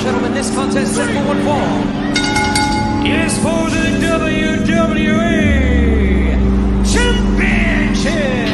gentlemen, this contest set for one fall. Yes, for the WWE Championship.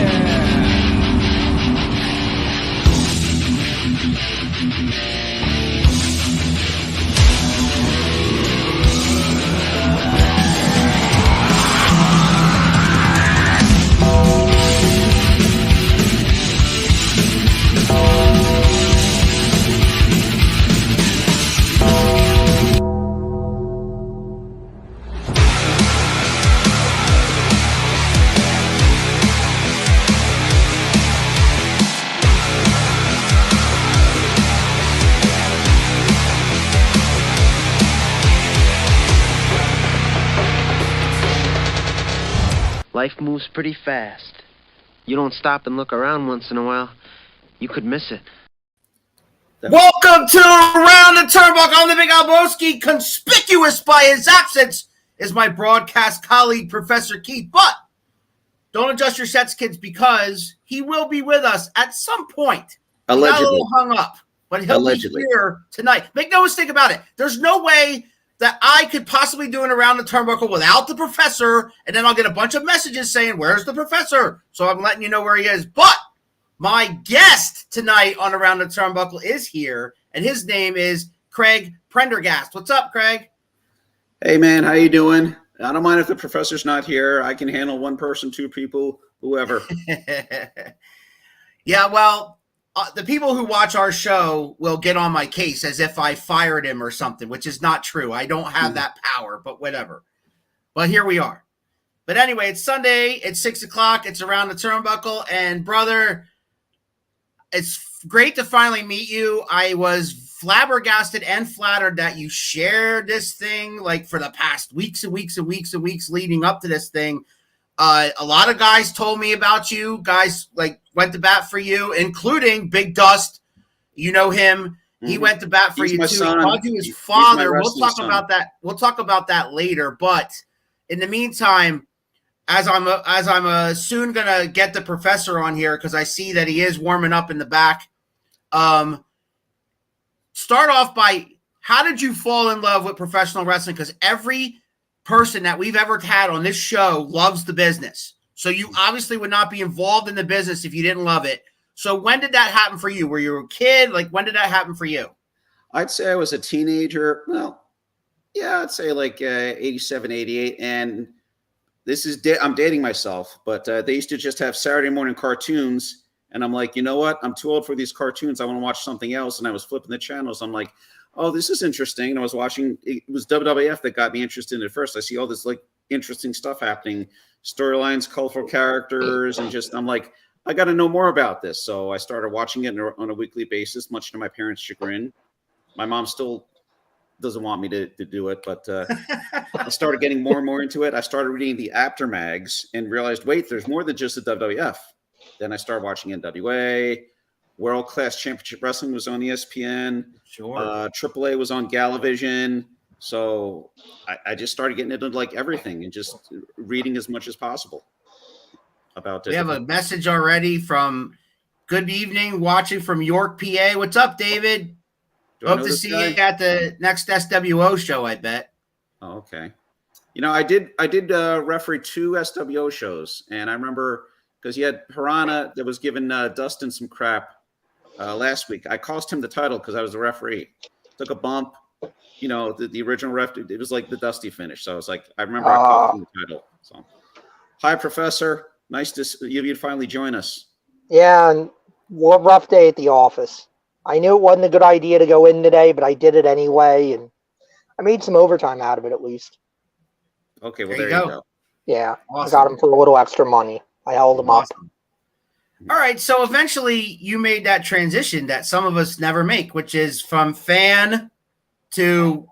Life moves pretty fast. You don't stop and look around once in a while, you could miss it. Welcome to Around the Turnbuckle. I'm the Big Alboski. Conspicuous by his absence is my broadcast colleague, Professor Keith. But don't adjust your sets, kids, because he will be with us at some point. Allegedly. He got a little hung up, but he'll be here tonight. Make no mistake about it. There's no way that I could possibly do an Around the Turnbuckle without the professor, and then I'll get a bunch of messages saying, where's the professor? So I'm letting you know where he is. But my guest tonight on Around the Turnbuckle is here, and his name is Craig Prendergast. What's up, Craig? Hey, man, how you doing? I don't mind if the professor's not here. I can handle one person, two people, whoever. Yeah, well, the people who watch our show will get on my case as if I fired him or something, which is not true. I don't have that power, but whatever. But here we are. But anyway, it's Sunday. It's 6 o'clock. It's Around the Turnbuckle. And, brother, it's great to finally meet you. I was flabbergasted and flattered that you shared this thing like for the past weeks and weeks and weeks and weeks leading up to this thing. A lot of guys told me about you. Guys like went to bat for you, including Big Dust. You know him. He went to bat for you too. Called you his father. We'll talk about that. We'll talk about that later. But in the meantime, as I'm soon gonna get the professor on here because I see that he is warming up in the back. Start off by how did you fall in love with professional wrestling? Because every person that we've ever had on this show loves the business. So you obviously would not be involved in the business if you didn't love it. So when did that happen for you? Were you a kid? Like, when did that happen for you? I'd say I was a teenager. Well, yeah, I'd say like 87, 88. And this is, I'm dating myself, but they used to just have Saturday morning cartoons. And I'm like, you know what? I'm too old for these cartoons. I want to watch something else. And I was flipping the channels. I'm like, oh, this is interesting. And I was watching, it was WWF that got me interested in it first. I see all this like interesting stuff happening, storylines, colorful characters, and just, I'm like, I got to know more about this. So I started watching it on a weekly basis, much to my parents' chagrin. My mom still doesn't want me to do it, but I started getting more and more into it. I started reading the Aftermags and realized, wait, there's more than just the WWF. Then I started watching NWA. World Class Championship Wrestling was on ESPN. Sure. AAA was on Galavision. So I just started getting into like everything and just reading as much as possible about it. We have a message already from Good Evening, watching from York, PA. What's up, David? Hope to see you at the next SWO show, I bet. Oh, okay. You know, I did referee 2 SWO shows, and I remember because you had Piranha that was giving Dustin some crap last week. I cost him the title because I was the referee. Took a bump. You know, the original ref, it was like the Dusty finish. So I was like, I remember I cost him the title. So, hi, Professor. Nice to you finally join us. Yeah, and what a rough day at the office. I knew it wasn't a good idea to go in today, but I did it anyway, and I made some overtime out of it at least. Okay, well, there you go. Yeah, awesome. I got him for a little extra money. I held him up. All right, so eventually you made that transition that some of us never make, which is from fan to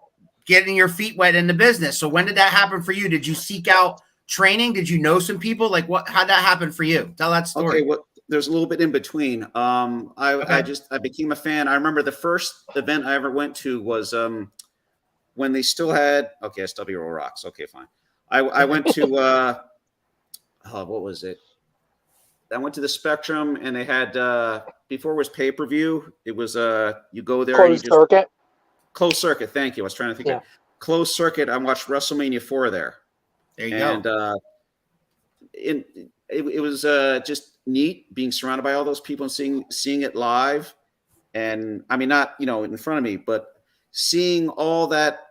getting your feet wet in the business. So when did that happen for you? Did you seek out training? Did you know some people? Like, how'd that happen for you? Tell that story. Okay, well, there's a little bit in between. I became a fan. I remember the first event I ever went to was when they still had SWO Rocks. Okay, fine. I went to what was it? I went to the Spectrum, and they had before it was pay-per-view. It was you go there. Closed circuit. Closed circuit. Thank you. I was trying to think. Of closed circuit. I watched WrestleMania 4 there. There you go. And it was just neat being surrounded by all those people and seeing it live. And I mean, not, in front of me, but seeing all that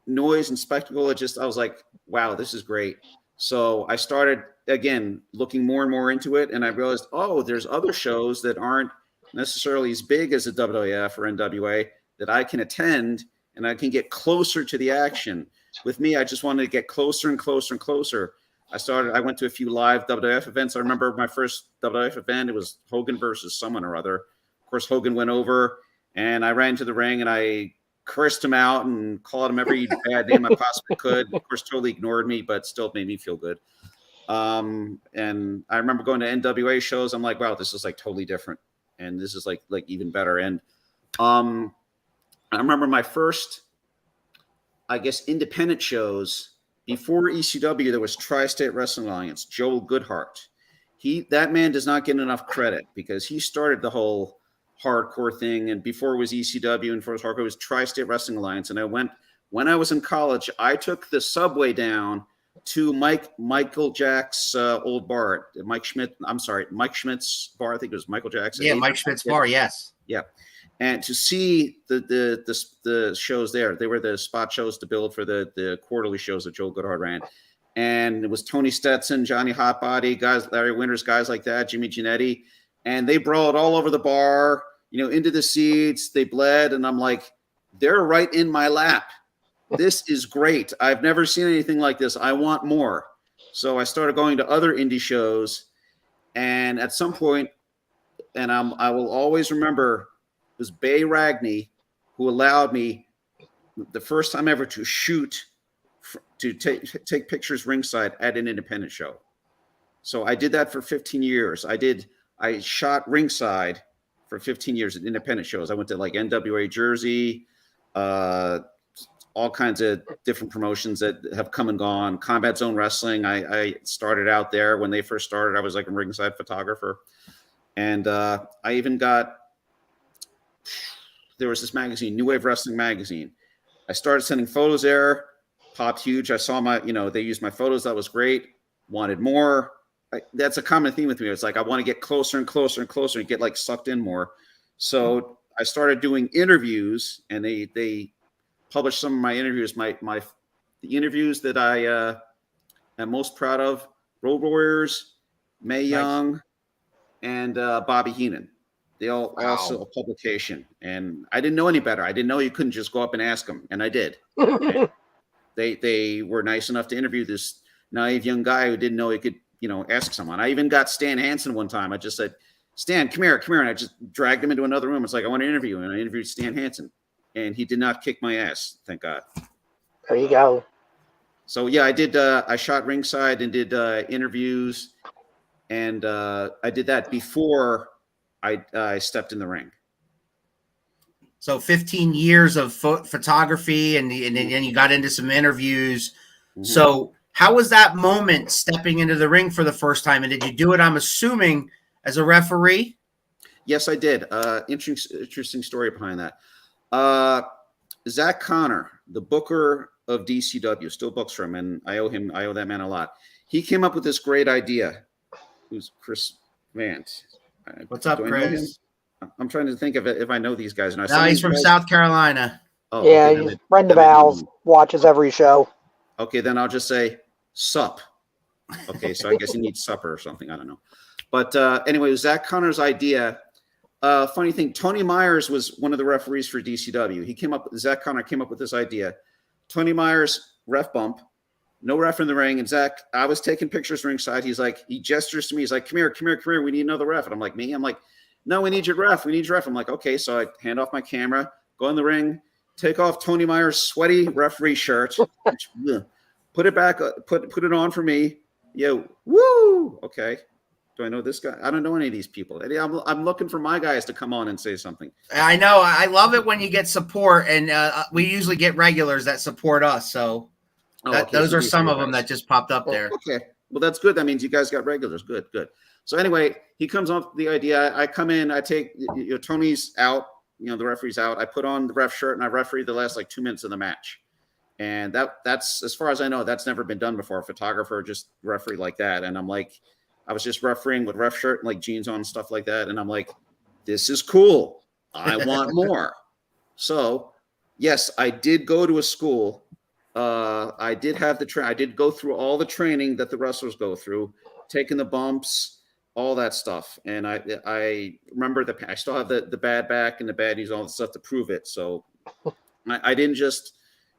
noise and spectacle, I was like, wow, this is great. So I started, again, looking more and more into it. And I realized, there's other shows that aren't necessarily as big as the WWF or NWA that I can attend, and I can get closer to the action. With me, I just wanted to get closer and closer and closer. I went to a few live WWF events. I remember my first WWF event, it was Hogan versus someone or other. Of course, Hogan went over, and I ran to the ring, and I cursed him out and called him every bad name I possibly could. Of course, totally ignored me, but still made me feel good. And I remember going to NWA shows. I'm like, wow, this is like totally different. And this is like even better. And I remember my first, I guess, independent shows before ECW. There was Tri-State Wrestling Alliance, Joel Goodhart. That man does not get enough credit because he started the whole hardcore thing. And before it was ECW and before it was hardcore, it was Tri-State Wrestling Alliance. And when I was in college, I took the subway down to Michael Jack's old bar, Mike Schmidt's bar. I think it was Michael Jackson. Yeah, Mike Schmidt's bar. Yes. Yeah. And to see the shows there, they were the spot shows to build for the quarterly shows that Joel Goodhart ran. And it was Tony Stetson, Johnny Hotbody, guys, Larry Winters, guys like that, Jimmy Giannetti. And they brawled all over the bar, into the seats. They bled. And I'm like, they're right in my lap. This is great. I've never seen anything like this. I want more. So I started going to other indie shows. And at some point, and I will always remember, it was Bay Ragney who allowed me the first time ever to shoot, to take pictures ringside at an independent show. So I did that for 15 years. I shot ringside for 15 years at independent shows. I went to like NWA Jersey, all kinds of different promotions that have come and gone. Combat Zone Wrestling. I started out there when they first started. I was like a ringside photographer. And I even there was this magazine, New Wave Wrestling Magazine. I started sending photos there, popped huge. I saw they used my photos. That was great. Wanted more. That's a common theme with me. It's like, I want to get closer and closer and closer and get like sucked in more. So I started doing interviews, and they published some of my interviews. The interviews that I am most proud of: Road Warriors, Mae Young, and Bobby Heenan. They all also a publication, and I didn't know any better. I didn't know you couldn't just go up and ask them, and I did. They were nice enough to interview this naive young guy who didn't know he could, ask someone. I even got Stan Hansen one time. I just said, "Stan, come here," and I just dragged him into another room. It's like, I want to interview him, and I interviewed Stan Hansen, and he did not kick my ass. Thank God. There you go. So yeah, I did. I shot ringside and did interviews, and I did that before I stepped in the ring. So 15 years of photography, and then you got into some interviews. Mm-hmm. So how was that moment stepping into the ring for the first time? And did you do it, I'm assuming, as a referee? Yes, I did. Interesting story behind that. Zach Connor, the booker of DCW, still books for him, and I owe that man a lot. He came up with this great idea. Who's Chris Vance? What's up, Chris? I'm trying to think of it if I know these guys. No, he's from South Carolina. Oh, yeah, okay, he's a friend of Al's, watches every show. Okay, then I'll just say sup. Okay, so I guess he needs supper or something. I don't know. But anyway, it was Zach Connor's idea. Funny thing, Tony Myers was one of the referees for DCW. Zach Connor came up with this idea. Tony Myers, ref bump, no ref in the ring. And Zach, I was taking pictures ringside. He gestures to me. He's like, come here. We need another ref. And I'm like, me? I'm like, no, we need your ref. I'm like, okay. So I hand off my camera, go in the ring, take off Tony Myers' sweaty referee shirt, put it back, put it on for me. Yo, woo. Okay. Do I know this guy? I don't know any of these people. I'm looking for my guys to come on and say something. I know. I love it when you get support, and we usually get regulars that support us. So those are some of them that just popped up there. Okay. Well, that's good. That means you guys got regulars. Good. So anyway, he comes up with the idea. I come in. I take Tony's out. the referee's out, I put on the ref shirt and I referee the last like 2 minutes of the match. And that's, as far as I know, that's never been done before. A photographer just referee like that. And I'm like, I was just refereeing with ref shirt and like jeans on and stuff like that. And I'm like, this is cool. I want more. So yes, I did go to a school. I did have I did go through all the training that the wrestlers go through, taking the bumps, all that stuff. And I remember I still have the bad back and the baddies, all the stuff to prove it. So I didn't just,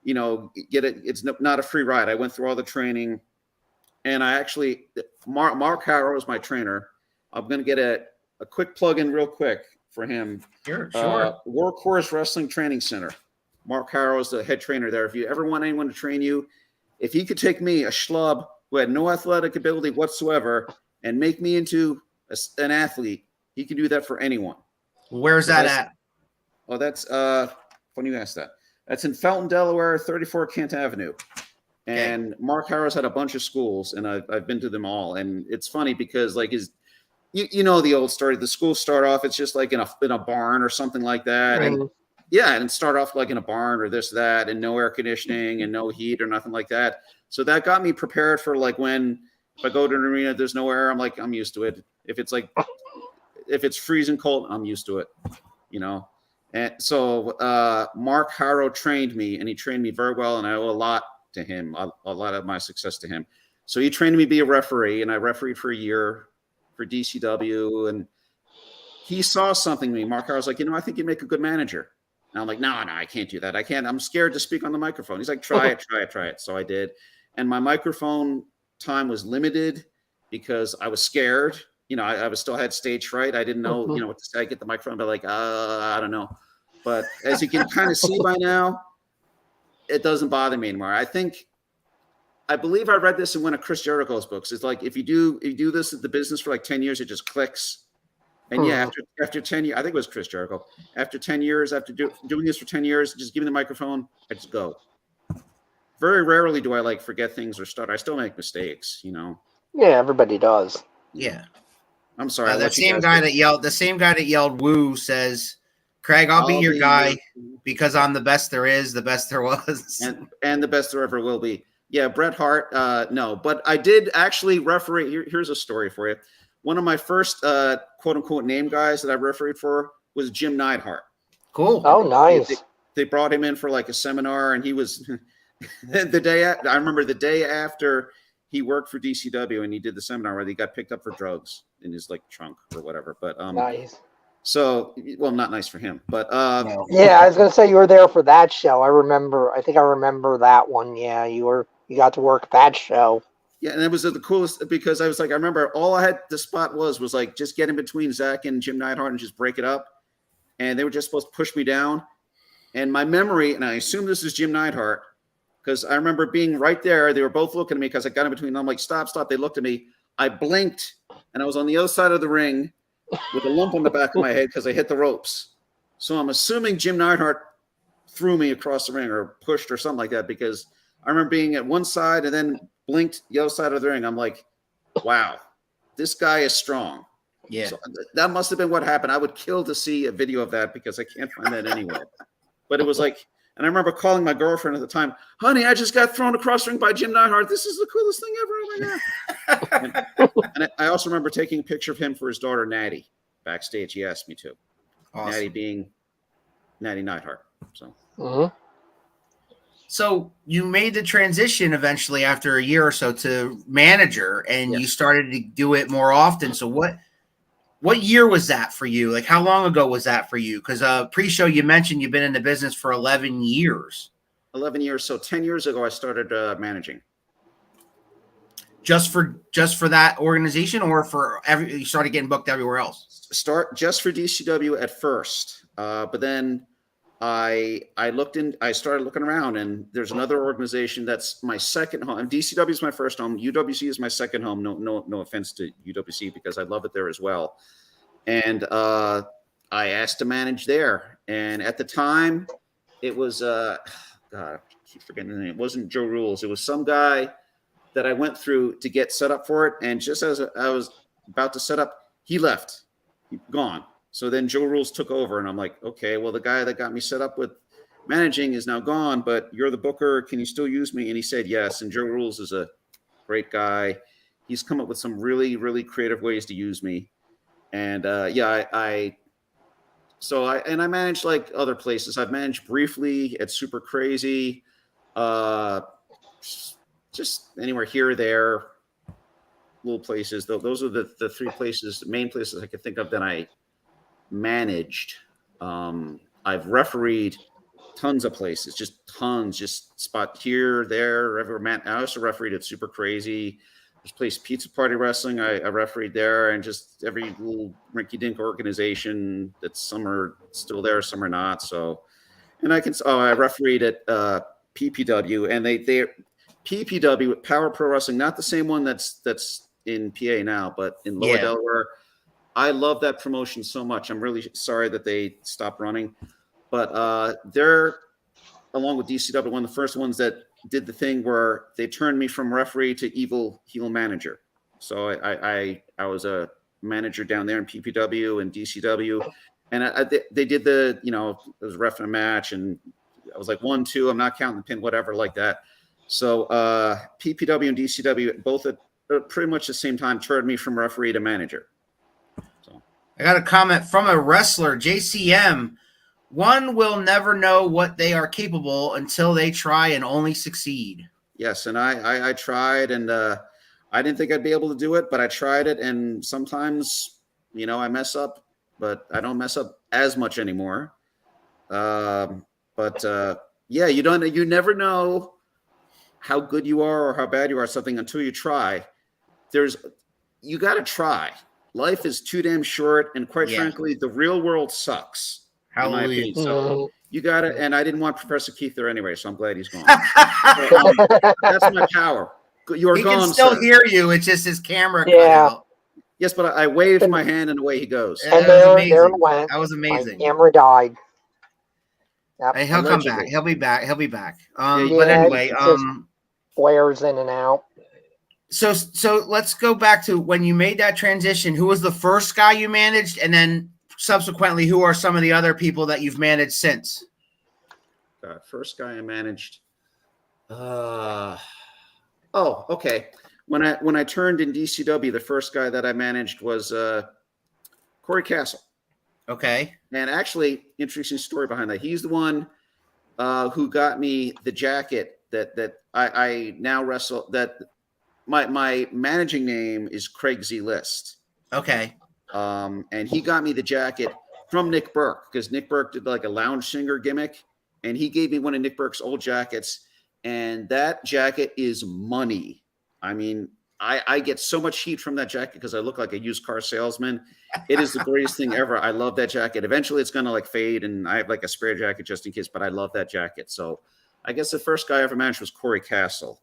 get it. It's not a free ride. I went through all the training, and I actually, Mark Harrow is my trainer. I'm going to get a quick plug in real quick for him. Sure. Workhorse Wrestling Training Center. Mark Harrow is the head trainer there. If you ever want anyone to train you, if he could take me, a schlub who had no athletic ability whatsoever, and make me into an athlete, he can do that for anyone. Where's that at? Oh, that's funny you asked that. That's in Felton, Delaware, 34 Kent Avenue. And Mark Harris had a bunch of schools, and I've been to them all. And it's funny because like the old story. The schools start off, it's just like in a barn or something like that. And and start off like in a barn or this, that, and no air conditioning and no heat or nothing like that. So that got me prepared for like if I go to an arena, there's no air, I'm used to it. If it's freezing cold, I'm used to it, And so Mark Harrow trained me, and he trained me very well, and I owe a lot to him, a lot of my success to him. So he trained me to be a referee, and I refereed for a year for DCW, and he saw something in me. Mark Harrow was like, I think you'd make a good manager. And I'm like, no, I can't do that. I can't. I'm scared to speak on the microphone. He's like, try it. So I did. And my microphone time was limited because I was scared. I was still had stage fright. I didn't know, what to say. I get the microphone, but like, I don't know. But as you can kind of see by now, it doesn't bother me anymore. I believe I read this in one of Chris Jericho's books. It's like, if you do this at the business for like 10 years, it just clicks. And after 10 years, I think it was Chris Jericho. After 10 years, after doing this for 10 years, just give me the microphone, I just go. Very rarely do I forget things or stutter. I still make mistakes, Yeah, everybody does. Yeah. I'm sorry. The same guy that yelled "woo" says, "Craig, I'll be your guy because I'm the best there is, the best there was, and the best there ever will be." Yeah, Bret Hart. No, but I did actually referee. Here's a story for you. One of my first quote unquote name guys that I refereed for was Jim Neidhart. Cool. Oh, nice. They brought him in for like a seminar, and he was the day. I remember the day after he worked for DCW, and he did the seminar where he got picked up for drugs in his trunk or whatever. But nice. So, well, not nice for him, but yeah, I was gonna say you were there for that show. I think I remember that one. Yeah, you got to work that show. Yeah, and it was the coolest because I was like, I remember all I had the spot was like just get in between Zach and Jim Neidhart and just break it up, and they were just supposed to push me down. And my memory, and I assume this is Jim Neidhart, because I remember being right there. They were both looking at me because I got in between them. I'm like, stop. They looked at me. I blinked, and I was on the other side of the ring with a lump on the back of my head because I hit the ropes. So I'm assuming Jim Neidhart threw me across the ring or pushed or something like that, because I remember being at one side and then blinked the other side of the ring. I'm like, wow, this guy is strong. Yeah. So that must have been what happened. I would kill to see a video of that because I can't find that anywhere. But it was like, and I remember calling my girlfriend at the time, honey, I just got thrown across the ring by Jim Neidhart. This is the coolest thing ever. Oh my God. and I also remember taking a picture of him for his daughter, Natty, backstage. He asked me to. Awesome. Natty being Natty Neidhart. So. Mm-hmm. So you made the transition eventually after a year or so to manager, and you started to do it more often. So what year was that for you? Like, how long ago was that for you? Because pre-show you mentioned you've been in the business for 11 years. 11 years. So 10 years ago, I started managing. Just for that organization, or you started getting booked everywhere else? Start just for DCW at first, but then I started looking around, and there's another organization that's my second home. DCW is my first home. UWC is my second home. No offense to UWC, because I love it there as well. And I asked to manage there. And at the time, it was God, I keep forgetting the name. It wasn't Joe Rules. It was some guy that I went through to get set up for it. And just as I was about to set up, he left. Gone. So then Joe Rules took over, and I'm like, okay, well, the guy that got me set up with managing is now gone, but you're the booker. Can you still use me? And he said yes. And Joe Rules is a great guy. He's come up with some really, really creative ways to use me. And I managed like other places. I've managed briefly at Super Crazy, just anywhere here or there, little places. Those are the three places, the main places I could think of that I managed. I've refereed tons of places, just tons, just spot here, there, everywhere. I also refereed at Super Crazy. This place, Pizza Party Wrestling, I refereed there, and just every little rinky-dink organization that some are still there, some are not. So, and I refereed at PPW, and they PPW, Power Pro Wrestling, not the same one that's in PA now, but in Lower Delaware. I love that promotion so much. I'm really sorry that they stopped running, but they're, along with DCW, one of the first ones that did the thing where they turned me from referee to evil heel manager. So I was a manager down there in PPW and DCW, and they did the, it was ref in a match, and I was like 1-2. I'm not counting the pin, whatever, like that. So PPW and DCW both at pretty much the same time turned me from referee to manager. So I got a comment from a wrestler, JCM. One will never know what they are capable until they try and only succeed. Yes, and I tried, and I didn't think I'd be able to do it, but I tried it, and sometimes, I mess up, but I don't mess up as much anymore. You never know how good you are or how bad you are at something until you try. You got to try. Life is too damn short, and quite frankly, the real world sucks. Hallelujah. So you got it. And I didn't want Professor Keith there anyway, so I'm glad he's gone. That's my power. You're gone. He can still hear you. It's just his camera cut out. Yes, but I waved my hand and away he goes. And there it went. That was amazing. My camera died. Yep. Hey, he'll come back. He'll be back. But anyway, flares in and out. So let's go back to when you made that transition. Who was the first guy you managed, and then subsequently, who are some of the other people that you've managed since? First guy I managed. Okay. When I turned in DCW, the first guy that I managed was Corey Castle. Okay. And actually, interesting story behind that. He's the one who got me the jacket that I now wrestle. That my managing name is Craig Z List. Okay. And he got me the jacket from Nick Burke, because Nick Burke did like a lounge singer gimmick, and he gave me one of Nick Burke's old jackets, and that jacket is money. I mean, I get so much heat from that jacket because I look like a used car salesman. It is the greatest thing ever. I love that jacket. Eventually it's going to like fade, and I have like a spare jacket just in case, but I love that jacket. So I guess the first guy I ever managed was Corey Castle.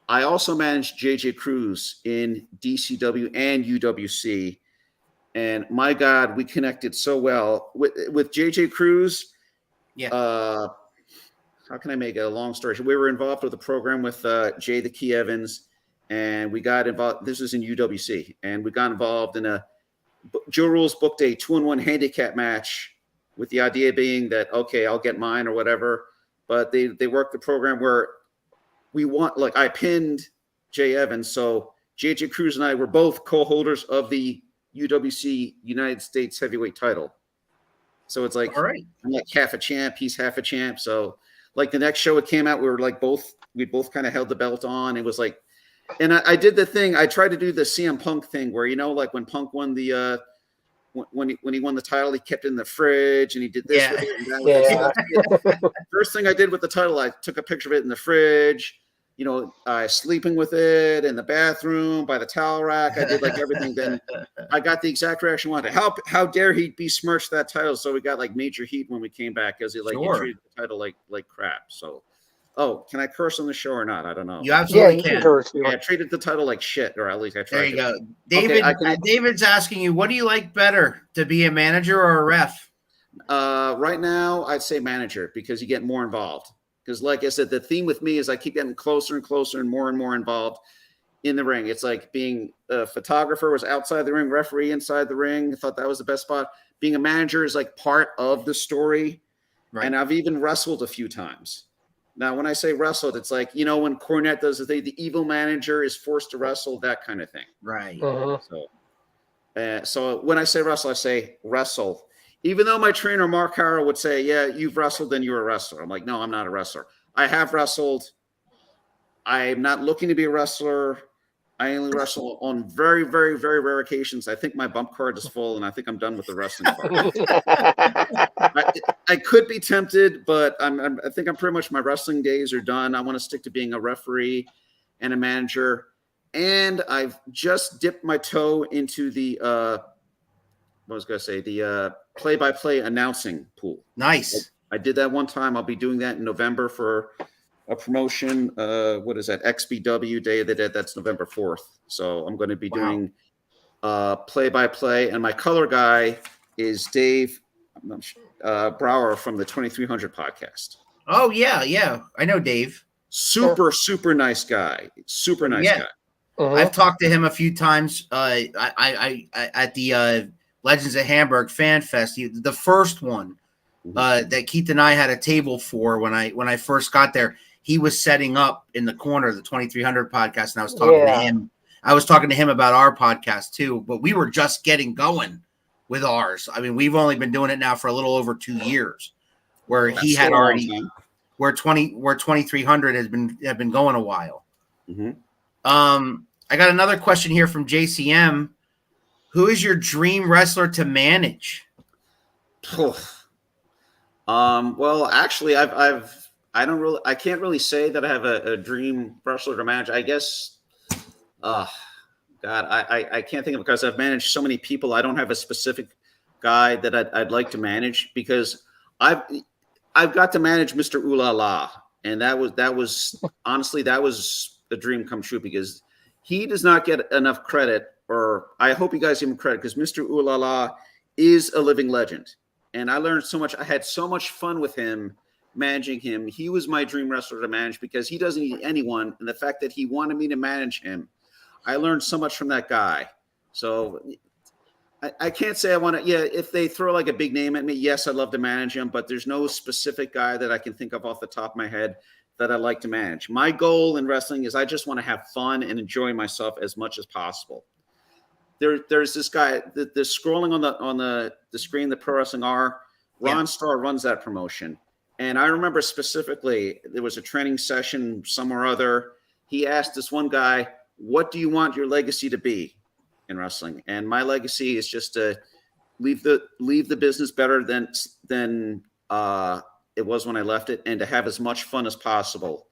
I also managed JJ Cruz in DCW and UWC. And my God, we connected so well with JJ Cruz. Yeah. How can I make it a long story? We were involved with a program with Jay the Key Evans, and we got involved. This was in UWC, and we got involved in Joe Rules booked a 2-on-1 handicap match with the idea being that, okay, I'll get mine or whatever. But they worked the program where I pinned Jay Evans. So JJ Cruz and I were both co-holders of the UWC United States heavyweight title. So it's like, all right, I'm like half a champ, he's half a champ. So like the next show it came out, we were like we both kind of held the belt on. It was like, and I did the thing. I tried to do the CM Punk thing where, like when Punk won the, when he won the title, he kept it in the fridge and he did this. With it and that with it. First thing I did with the title, I took a picture of it in the fridge, sleeping with it in the bathroom by the towel rack. I did like everything. Then I got the exact reaction I wanted. How dare he besmirch that title? So we got like major heat when we came back because he treated the title like crap. So, can I curse on the show or not? I don't know. You absolutely can. Curse. I treated the title like shit, or at least I tried. There you go. David. David's asking you, what do you like better, to be a manager or a ref? Right now, I'd say manager, because you get more involved. Because like I said, the theme with me is I keep getting closer and closer and more involved. in the ring. It's like being a photographer was outside the ring, referee inside the ring. I thought that was the best spot. Being a manager is like part of the story. Right. And I've even wrestled a few times. Now, when I say wrestled, it's like, you know, when Cornette does the thing, the evil manager is forced to wrestle, that kind of thing. Right. So when I say wrestle, I say wrestle. Even though my trainer, Mark Harrow, would say, yeah, you've wrestled, then you're a wrestler. I'm like, no, I'm not a wrestler. I have wrestled. I'm not looking to be a wrestler. I only wrestle on very, very, very rare occasions. I think my bump card is full, and I think I'm done with the wrestling part. I could be tempted, but I think I'm pretty much my wrestling days are done. I want to stick to being a referee and a manager. And I've just dipped my toe into the play-by-play announcing pool. Nice. I did that one time. I'll be doing that in November for a promotion. What is that? XBW Day of the Dead. That's November 4th. So I'm going to be doing play-by-play. And my color guy is Dave Brower from the 2300 podcast. Oh, yeah. I know Dave. Super nice guy. Super nice guy. I've talked to him a few times. I at the Legends of Hamburg Fan Fest, the first one that Keith and I had a table for when I first got there. He was setting up in the corner of the 2300 podcast, and I was talking to him. I was talking to him about our podcast too, but we were just getting going with ours. I mean, we've only been doing it now for a little over 2 years, where he had already, where 2300 have been going a while. I got another question here from JCM. Who is your dream wrestler to manage? Well, actually, I can't really say that I have a dream wrestler to manage. I guess, God, I can't think of it because I've managed so many people. I don't have a specific guy that I'd like to manage because I've got to manage Mr. Ooh La La, and that was honestly a dream come true because he does not get enough credit, or I hope you guys give him credit because Mr. Ooh La La is a living legend, and I learned so much. I had so much fun with him. Managing him, he was my dream wrestler to manage because he doesn't need anyone, and the fact that he wanted me to manage him, I learned so much from that guy. So I can't say I want to. Yeah, if they throw like a big name at me, yes, I'd love to manage him, but there's no specific guy that I can think of off the top of my head that I'd like to manage. My goal in wrestling is I just want to have fun and enjoy myself as much as possible. There's this guy that they're scrolling on the screen, the Pro Wrestling R. Ron Starr runs that promotion. And I remember specifically, there was a training session somewhere or other. He asked this one guy, what do you want your legacy to be in wrestling? And my legacy is just to leave the business better than it was when I left it, and to have as much fun as possible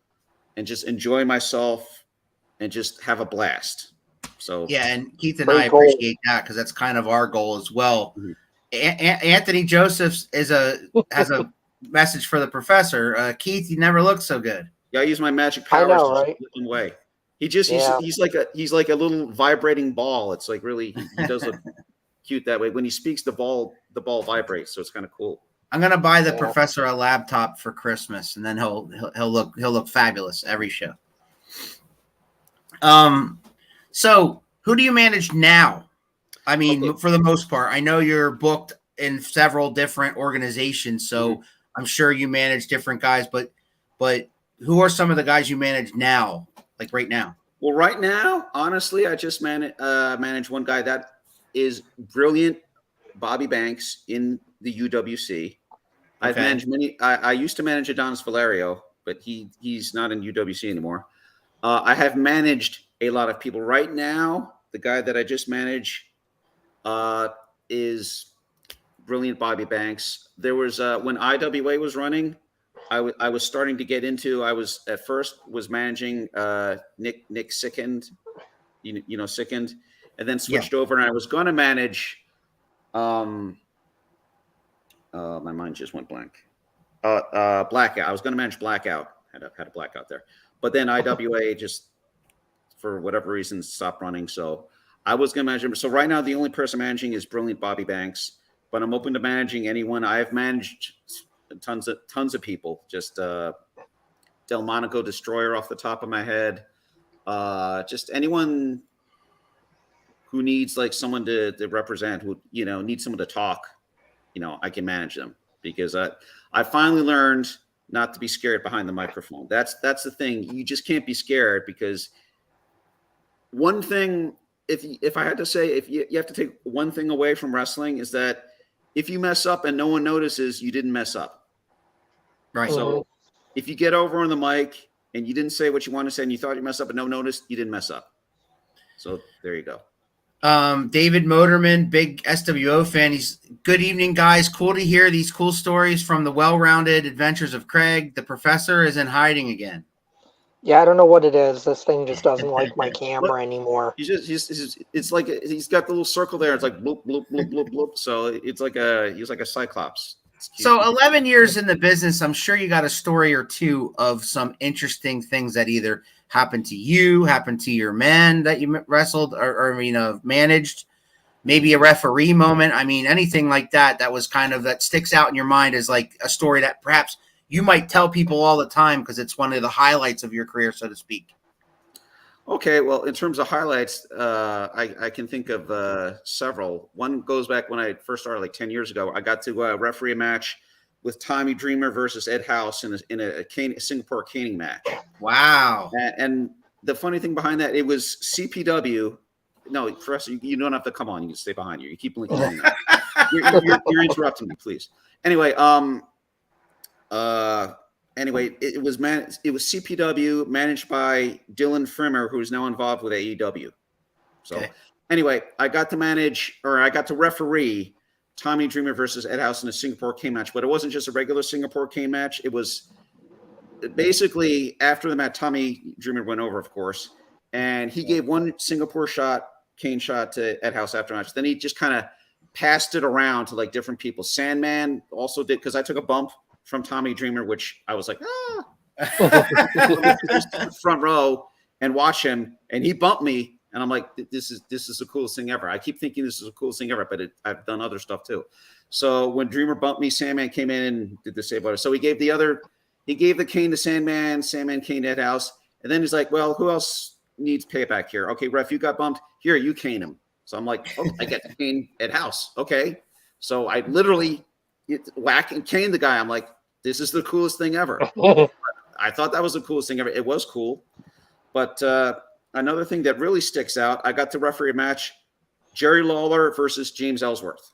and just enjoy myself and just have a blast. So yeah, and Keith and I appreciate that because that's kind of our goal as well. Anthony Josephs has a message for the professor. Keith, you never looked so good. Yeah, I use my magic powers to flip him away. He's like a little vibrating ball. It's like really he does look cute that way. When he speaks, the ball vibrates, so it's kind of cool. I'm gonna buy the professor a laptop for Christmas, and then he'll look fabulous every show. So who do you manage now? I mean, for the most part, I know you're booked in several different organizations, so I'm sure you manage different guys, but who are some of the guys you manage now, like right now? Well, right now, honestly, I just manage one guy that is brilliant, Bobby Banks in the UWC. I've managed many. I used to manage Adonis Valerio, but he's not in UWC anymore. I have managed a lot of people. Right now, the guy that I just manage is brilliant Bobby Banks. There was when IWA was running, I was starting to get into. I was at first managing Nick Sickend, you know Sickend, and then switched over, and I was going to manage. My mind just went blank. Blackout. I was going to manage Blackout. Had a blackout there, but then IWA just for whatever reason stopped running. So I was going to manage him. So right now, the only person managing is brilliant Bobby Banks. But I'm open to managing anyone. I've managed tons of people. Just Delmonico Destroyer off the top of my head. just anyone who needs like someone to represent, who needs someone to talk, I can manage them, because I finally learned not to be scared behind the microphone. That's the thing. You just can't be scared, because one thing, if I had to say, if you have to take one thing away from wrestling, is that if you mess up and no one notices, you didn't mess up. Right. So if you get over on the mic and you didn't say what you wanted to say and you thought you messed up and no one noticed, you didn't mess up. So there you go. David Motorman, big SWO fan. He's good evening, guys. Cool to hear these cool stories from the well-rounded adventures of Craig. The professor is in hiding again. Yeah, I don't know what it is. This thing just doesn't like my camera anymore. It's like he's got the little circle there. It's like bloop, bloop, bloop, bloop, bloop. So it's like he's like a cyclops. So 11 years in the business, I'm sure you got a story or two of some interesting things that either happened to you, happened to your men that you wrestled or managed, maybe a referee moment. I mean, anything like that was kind of, that sticks out in your mind as like a story that perhaps you might tell people all the time because it's one of the highlights of your career, so to speak. Okay, well, in terms of highlights, I can think of several. One goes back when I first started, like 10 years ago. I got to referee a match with Tommy Dreamer versus Ed House in a Singapore caning match. Wow. And the funny thing behind that, it was CPW. No, for us, you don't have to come on. You can stay behind you. You keep blinking. You're interrupting me, please. Anyway, it was CPW, managed by Dylan Frimmer, who is now involved with AEW. So Anyway, I got to referee Tommy Dreamer versus Ed House in a Singapore cane match, but it wasn't just a regular Singapore cane match. It was basically, after the match, Tommy Dreamer went over, of course, and he gave one Singapore cane shot to Ed House after match. Then he just kind of passed it around to like different people. Sandman also did, because I took a bump from Tommy Dreamer, which I was like, front row and watch him, and he bumped me, and I'm like, this is the coolest thing ever. I keep thinking this is the coolest thing ever, but I've done other stuff too. So when Dreamer bumped me, Sandman came in and did the save order. So he gave the cane to Sandman cane to Ed House, and then he's like, well, who else needs payback here? Okay, ref, you got bumped. Here, you cane him. So I'm like, oh, I get to cane Ed House. Okay. So I literally whack and cane the guy. I'm like, this is the coolest thing ever. I thought that was the coolest thing ever. It was cool. But another thing that really sticks out, I got to referee a match, Jerry Lawler versus James Ellsworth.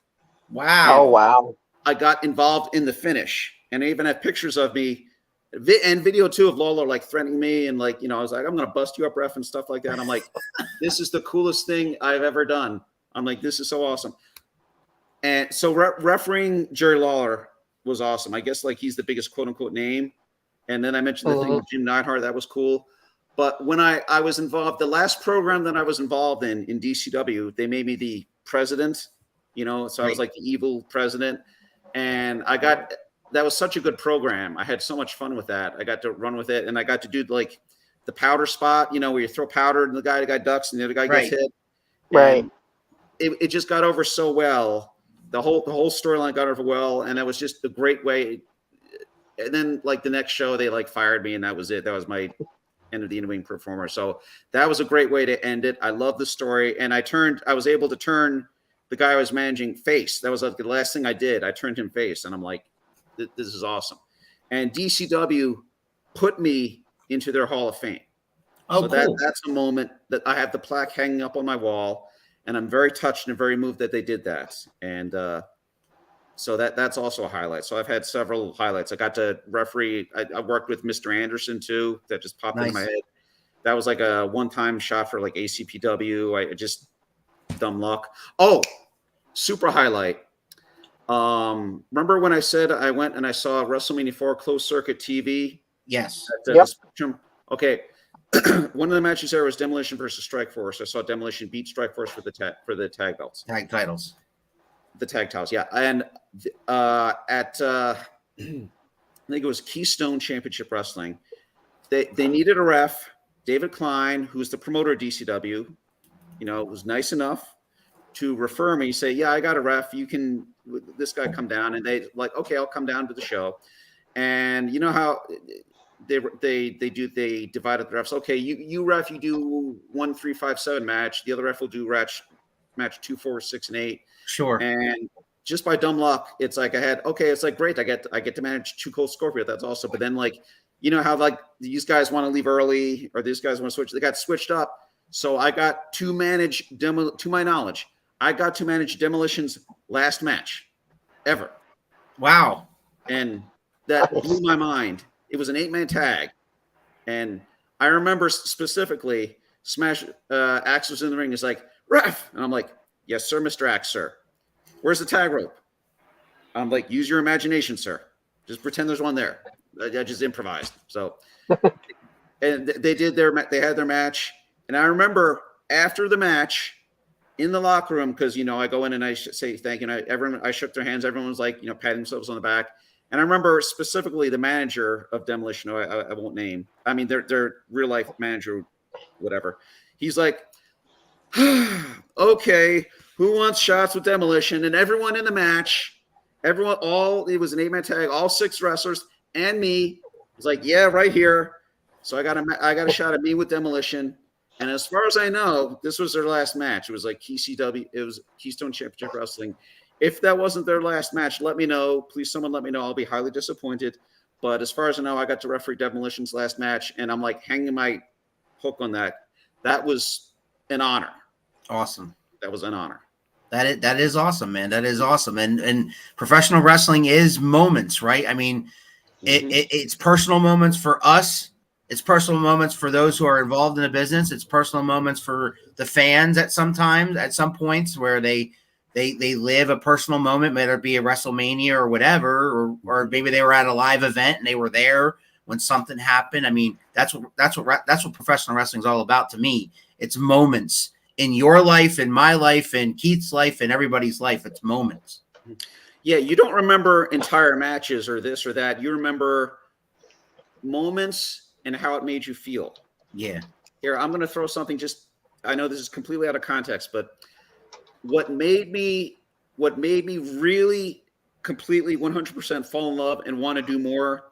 Wow. Oh, wow. I got involved in the finish. And I even have pictures of me and video too of Lawler like threatening me. And like, I was like, I'm going to bust you up, ref, and stuff like that. And I'm like, this is the coolest thing I've ever done. I'm like, this is so awesome. And so refereeing Jerry Lawler was awesome. I guess like he's the biggest quote unquote name. And then I mentioned the thing with Jim Neidhart. That was cool. But when I was involved, the last program that I was involved in DCW, they made me the president, so I was like the evil president. And that was such a good program. I had so much fun with that. I got to run with it, and I got to do like the powder spot, where you throw powder and the guy ducks and the other guy gets hit. Right. And it just got over so well. The whole storyline got over well, and that was just a great way. And then like the next show, they like fired me, and that was it. That was my end of the in-ring performer. So that was a great way to end it. I love the story, and I was able to turn the guy I was managing face. That was like the last thing I did. I turned him face, and I'm like, this is awesome. And DCW put me into their Hall of Fame. Oh, so cool. That's a moment that I have the plaque hanging up on my wall, and I'm very touched and very moved that they did that. And so that's also a highlight. So I've had several highlights. I got to referee. I worked with Mr. Anderson too. That just popped into my head. That was like a one-time shot for like ACPW. I just dumb luck. Oh, super highlight. Remember when I said I went and I saw WrestleMania 4 closed circuit TV? Yes. Yep. Okay. One of the matches there was Demolition versus Strikeforce. I saw Demolition beat Strikeforce for the tag belts. Tag titles. The tag titles, yeah. And at I think it was Keystone Championship Wrestling, they needed a ref. David Klein, who's the promoter of DCW, was nice enough to refer me, say, yeah, I got a ref. You can, this guy come down. And they like, okay, I'll come down to the show. And you know how they divided the refs. Okay, you ref, you do 1, 3, 5, 7 match. The other ref will do match 2, 4, 6, and 8. Sure. And just by dumb luck, it's like it's like great. I get to manage 2 Cold Scorpio. That's awesome. But then like, you know how like these guys want to leave early or these guys want to switch. They got switched up. So I got to manage to my knowledge, I got to manage Demolition's last match ever. Wow. And that blew my mind. It was an 8-man tag. And I remember specifically Smash Axe was in the ring. He's like, ref. And I'm like, yes, sir, Mr. Axe, sir. Where's the tag rope? I'm like, use your imagination, sir. Just pretend there's one there. I just improvised. So, and they had their match. And I remember after the match in the locker room, because, you know, I go in and I say thank you. And I shook their hands. Everyone was like, you know, patting themselves on the back. And I remember specifically the manager of Demolition, who I won't name. I mean, their real life manager, whatever. He's like, okay, who wants shots with Demolition? And everyone in the match, it was an 8-man tag, all 6 wrestlers and me was like, yeah, right here. So I got a shot at me with Demolition. And as far as I know, this was their last match. It was like KCW. It was Keystone Championship Wrestling. If that wasn't their last match, let me know. Please, someone let me know. I'll be highly disappointed. But as far as I know, I got to referee Demolition's last match, and I'm like hanging my hook on that. That was an honor. Awesome. That was an honor. That is awesome, man. That is awesome. And professional wrestling is moments, right? I mean, it's personal moments for us. It's personal moments for those who are involved in the business. It's personal moments for the fans at some points where they live a personal moment, whether it be a WrestleMania or whatever, or maybe they were at a live event and they were there when something happened. I mean, that's what professional wrestling is all about to me. It's moments in your life, in my life, in Keith's life, in everybody's life. It's moments. Yeah, you don't remember entire matches or this or that. You remember moments and how it made you feel. Yeah. Here, I'm going to throw something I know this is completely out of context, but what made me really completely 100% fall in love and want to do more,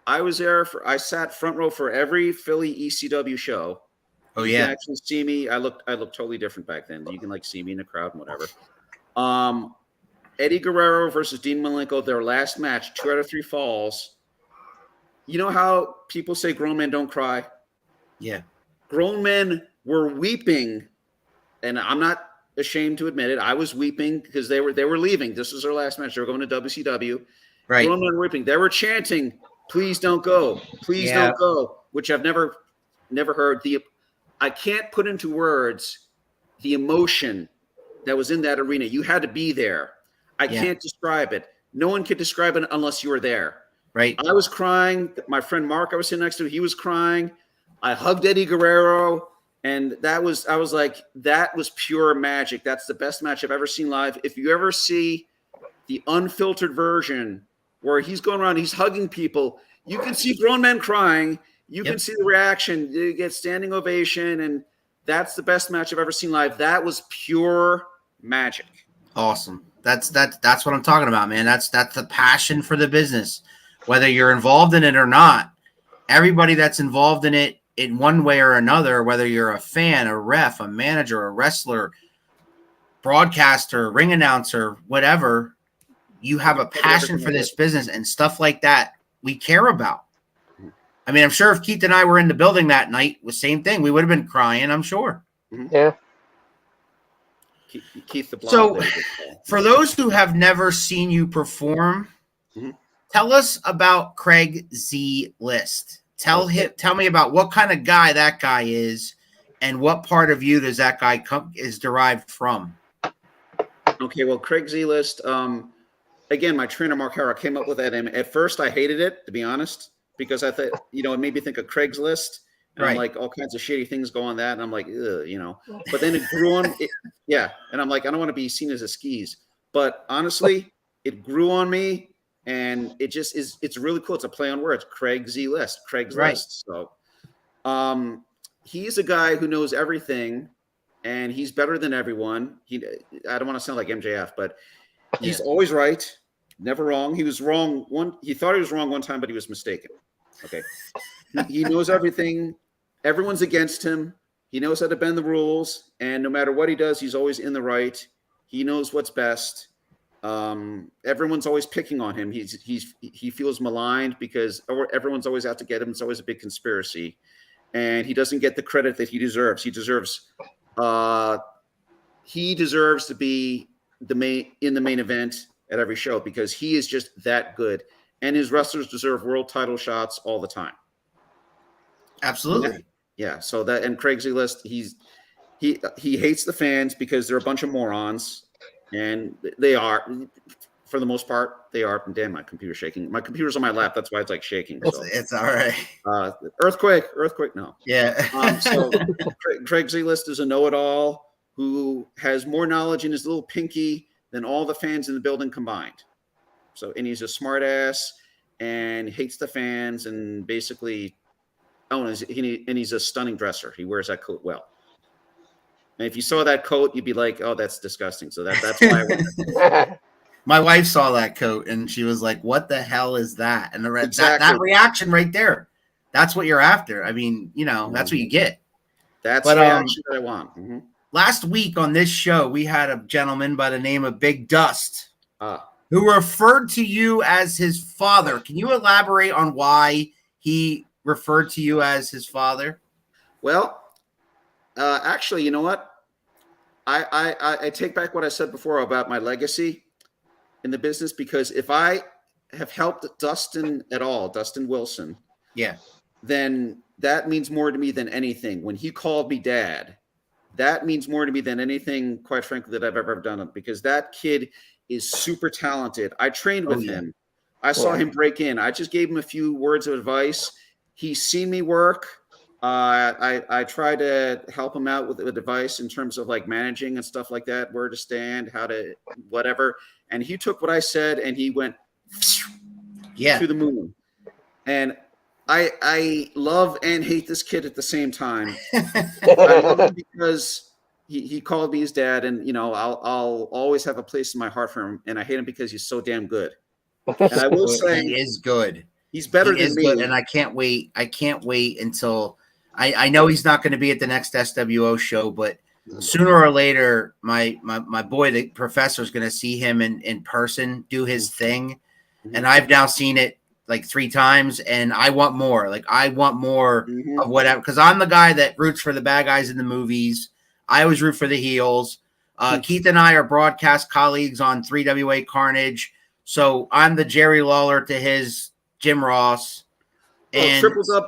I sat front row for every Philly ECW show. Oh, you yeah. can actually see me. I looked totally different back then. You can like see me in the crowd and whatever. Eddie Guerrero versus Dean Malenko, their last match, 2 out of 3 falls. You know how people say grown men don't cry? Yeah. Grown men were weeping, and I'm not ashamed to admit it. I was weeping because they were leaving. This was their last match. They were going to WCW. Right. Grown men were weeping. They were chanting, "Please don't go. Please don't go," which I've never heard. I can't put into words the emotion that was in that arena. You had to be there. I can't describe it. No one could describe it unless you were there. Right. I was crying. My friend Mark, I was sitting next to, he was crying. I hugged Eddie Guerrero, and I was like, that was pure magic. That's the best match I've ever seen live. If you ever see the unfiltered version where he's going around, he's hugging people, you can see grown men crying. You can see the reaction. You get standing ovation, and that's the best match I've ever seen live. That was pure magic. Awesome. That's what I'm talking about, man. That's the passion for the business. Whether you're involved in it or not, everybody that's involved in it in one way or another, whether you're a fan, a ref, a manager, a wrestler, broadcaster, ring announcer, whatever, you have a passion for this business and stuff like that we care about. I mean, I'm sure if Keith and I were in the building that night, the same thing. We would have been crying, I'm sure. Yeah. Keith the Blonde. So, for those who have never seen you perform, tell us about Craig Z List. Tell me about what kind of guy that guy is, and what part of you does that guy is derived from? Okay, well, Craig Z List. Again, my trainer Mark Harrow came up with that name. At first, I hated it, to be honest, because I thought, it made me think of Craigslist. And I'm like, all kinds of shady things go on that. And I'm like, ugh, But then it grew on. And I'm like, I don't want to be seen as a skis. But honestly, it grew on me. And it just is. It's really cool. It's a play on words. Craig Z List. Craig's List. So he's a guy who knows everything. And he's better than everyone. I don't want to sound like MJF, but he's always right. Never wrong. He was wrong. He thought he was wrong one time, but he was mistaken. Okay. He knows everything. Everyone's against him. He knows how to bend the rules, and no matter what he does, he's always in the right. He knows what's best. Everyone's always picking on him. He feels maligned because everyone's always out to get him. It's always a big conspiracy, and he doesn't get the credit that he deserves. He deserves to be in the main event at every show because he is just that good, and his wrestlers deserve world title shots all the time. Absolutely. Yeah. So that, and Craig Zlist, he hates the fans because they're a bunch of morons, and they are, for the most part, they are. Damn, my computer's shaking. My computer's on my lap. That's why it's like shaking. So It's all right. Earthquake. No. Yeah. So Craig Zlist is a know-it-all who has more knowledge in his little pinky than all the fans in the building combined. So, and he's a smart ass and hates the fans and basically. Oh, and he's a stunning dresser. He wears that coat well. And if you saw that coat, you'd be like, "Oh, that's disgusting." So that's why I went. My wife saw that coat and she was like, "What the hell is that?" And Exactly. that reaction right there, that's what you're after. I mean, that's what you get. That's the reaction that I want. Mm-hmm. Last week on this show, we had a gentleman by the name of Big Dust who referred to you as his father. Can you elaborate on why he referred to you as his father? Well, actually, you know what? I take back what I said before about my legacy in the business, because if I have helped Dustin at all, Dustin Wilson, then that means more to me than anything. When he called me dad, that means more to me than anything, quite frankly, that I've ever done, because that kid is super talented. I trained with him. I saw him break in. I just gave him a few words of advice. He's seen me work. I try to help him out with advice in terms of like managing and stuff like that, where to stand, how to whatever. And he took what I said and he went to the moon. And I love and hate this kid at the same time. I love him because he called me his dad, and I'll always have a place in my heart for him. And I hate him because he's so damn good. And I will say he is good. He's better than me. Good, and I can't wait. I can't wait until I know he's not going to be at the next SWO show, but sooner or later, my boy, the professor, is going to see him in person, do his thing. And I've now seen it like 3 times, and I want more. Like, I want more of whatever, because I'm the guy that roots for the bad guys in the movies. I always root for the heels. Keith and I are broadcast colleagues on 3WA Carnage, so I'm the Jerry Lawler to his Jim Ross. And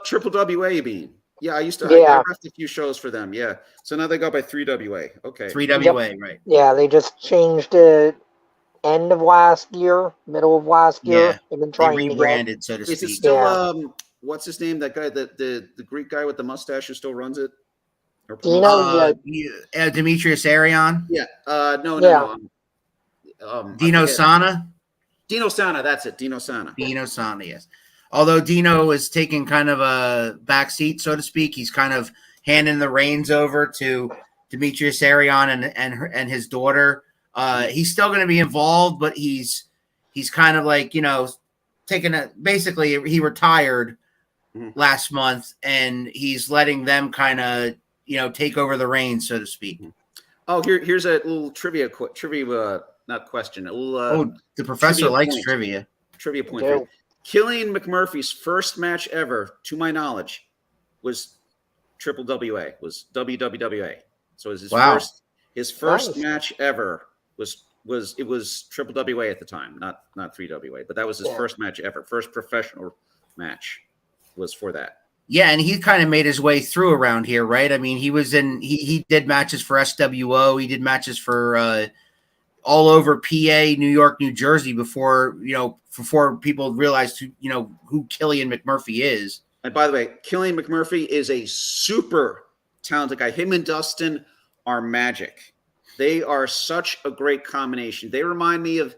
Triple WA, you mean? Yeah, I used to. Yeah. I left a few shows for them. Yeah, so now they go by 3WA. Okay, 3WA, right? Yeah, they just changed it end of last year, middle of last year. Yeah, they've been trying they rebranded, so to speak. Is it still what's his name? That guy, the Greek guy with the mustache who still runs it? Demetrius Arion. Yeah. No. Dino Sana. Dino Sana, that's it. Dino Sana, yes. Although Dino is taking kind of a backseat, so to speak, he's kind of handing the reins over to Demetrius Arion and his daughter. He's still going to be involved, but he's kind of like, basically he retired last month, and he's letting them kind of, take over the reins, so to speak. Oh, here's a little trivia, not question. A little. The professor likes trivia. Trivia point. Yeah. Killian McMurphy's first match ever, to my knowledge, was Triple WA. Was WWWA. So it was his first match ever was Triple WA at the time, not 3WA, but that was his first match ever. First professional match was for that. Yeah, and he kind of made his way through around here, right? I mean, he did matches for SWO, he did matches for all over PA, New York, New Jersey before people realized who Killian McMurphy is. And by the way, Killian McMurphy is a super talented guy. Him and Dustin are magic. They are such a great combination. They remind me of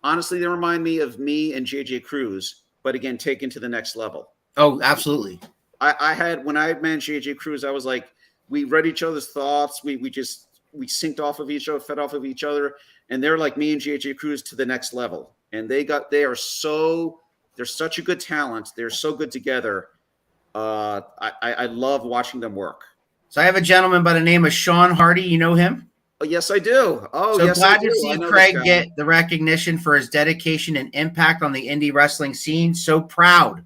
me and JJ Cruz, but again, taken to the next level. Oh, absolutely. When I managed JJ Cruz, I was like, we read each other's thoughts. We synced off of each other, fed off of each other. And they're like me and JJ Cruz to the next level. And they are so They're such a good talent. They're so good together. I love watching them work. So I have a gentleman by the name of Sean Hardy. You know him? Oh, yes, I do. Oh, So yes, glad I do. to I see know this Craig guy. get the recognition for his dedication and impact on the indie wrestling scene. So proud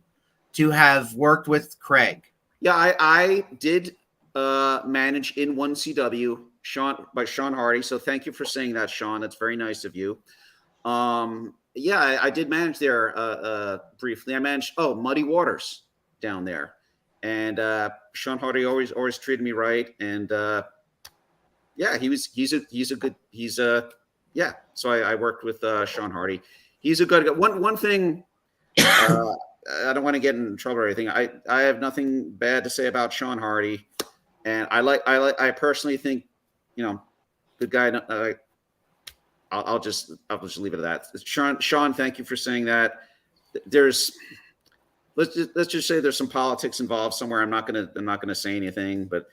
to have worked with Craig. Yeah, I did manage in 1CW, by Sean Hardy. So thank you for saying that, Sean. That's very nice of you. Yeah, I did manage there briefly. I managed Muddy Waters down there, and Sean Hardy always treated me right. And yeah, yeah. So I worked with Sean Hardy. He's a good guy. One thing. I don't want to get in trouble or anything. I have nothing bad to say about Sean Hardy, and I personally think, good guy. I'll just leave it at that. Sean, thank you for saying that. Let's just say there's some politics involved somewhere. I'm not gonna say anything, but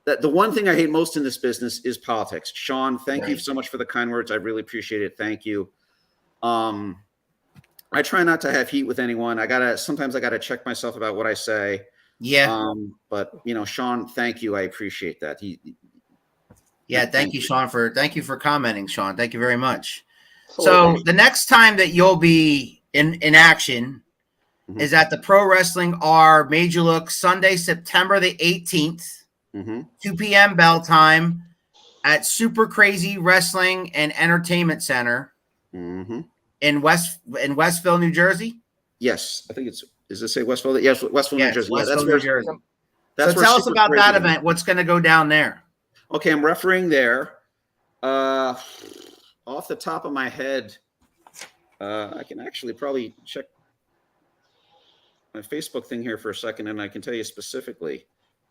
the one thing I hate most in this business is politics. Sean, thank you so much for the kind words. I really appreciate it. Thank you. I try not to have heat with anyone. Sometimes I gotta check myself about what I say. Yeah. But Sean, thank you. I appreciate that. Thank you for commenting, Sean. Thank you very much. So the next time that you'll be in action is at the Pro Wrestling R Major Look Sunday, September the 18th, 2 p.m. bell time at Super Crazy Wrestling and Entertainment Center. In Westville, New Jersey? Yes. I think does it say Westville? Yes, Westville, New Jersey. Westville, New Jersey. So tell us about that event. What's going to go down there? Okay, I'm refereeing there. Off the top of my head, I can actually probably check my Facebook thing here for a second, and I can tell you specifically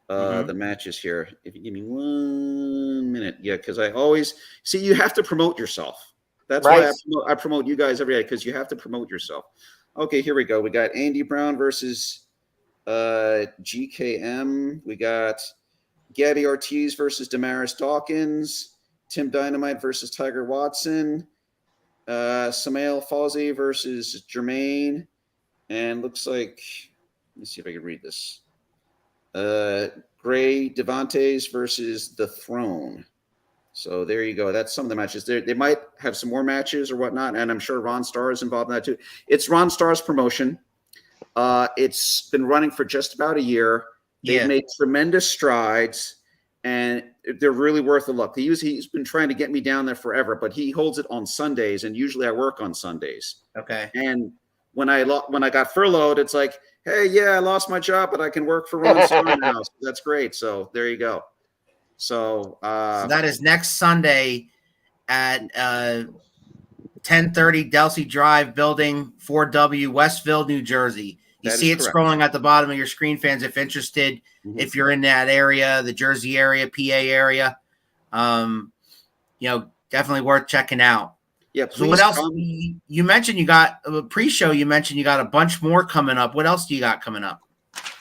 the matches here. If you give me 1 minute. Yeah, because I always – see, you have to promote yourself. That's why I promote you guys every day, because you have to promote yourself. Okay, here we go. We got Andy Brown versus GKM. We got Gabby Ortiz versus Damaris Dawkins. Tim Dynamite versus Tiger Watson. Samael Fawzi versus Jermaine. And looks like, let me see if I can read this. Gray Devantes versus The Throne. So there you go. That's some of the matches. They might have some more matches or whatnot, and I'm sure Ron Starr is involved in that too. It's Ron Starr's promotion. It's been running for just about a year. They've made tremendous strides, and they're really worth a look. He's been trying to get me down there forever, but he holds it on Sundays, and usually I work on Sundays. Okay. And when I got furloughed, it's like, hey, yeah, I lost my job, but I can work for Ron Starr now. So that's great. So there you go. So that is next Sunday at 1030 Delsey Drive, Building 4W, Westville, New Jersey. You see it scrolling at the bottom of your screen, fans, if interested, if you're in that area, the Jersey area, PA area, definitely worth checking out. Yeah. So what else? You mentioned you got a pre-show. You mentioned you got a bunch more coming up. What else do you got coming up?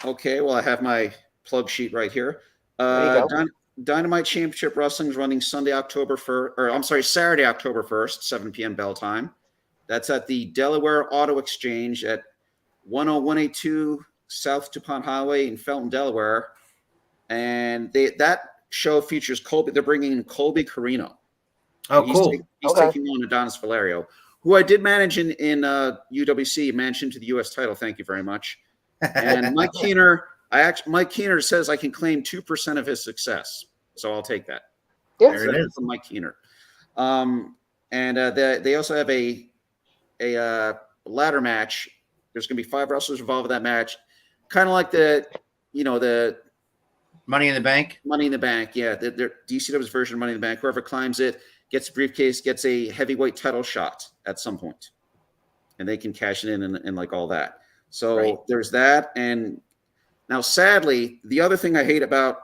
Okay. Well, I have my plug sheet right here. Dynamite Championship Wrestling is running Saturday, October 1st, 7 p.m. bell time. That's at the Delaware Auto Exchange at 10182 South DuPont Highway in Felton, Delaware. And that show features Colby. They're bringing in Colby Carino. Oh, cool. He's taking on Adonis Valerio, who I did manage in UWC, managed him to the U.S. title. Thank you very much. And Mike Keener. Mike Keener says I can claim 2% of his success, so I'll take that. Yeah, there it is from Mike Keener. And they also have a ladder match. There's going to be 5 wrestlers involved in that match, kind of like the Money in the Bank. Money in the Bank, yeah. Their DCW's version of Money in the Bank. Whoever climbs it gets a briefcase, gets a heavyweight title shot at some point, and they can cash it in and like all that. So there's that. And now, sadly, the other thing I hate about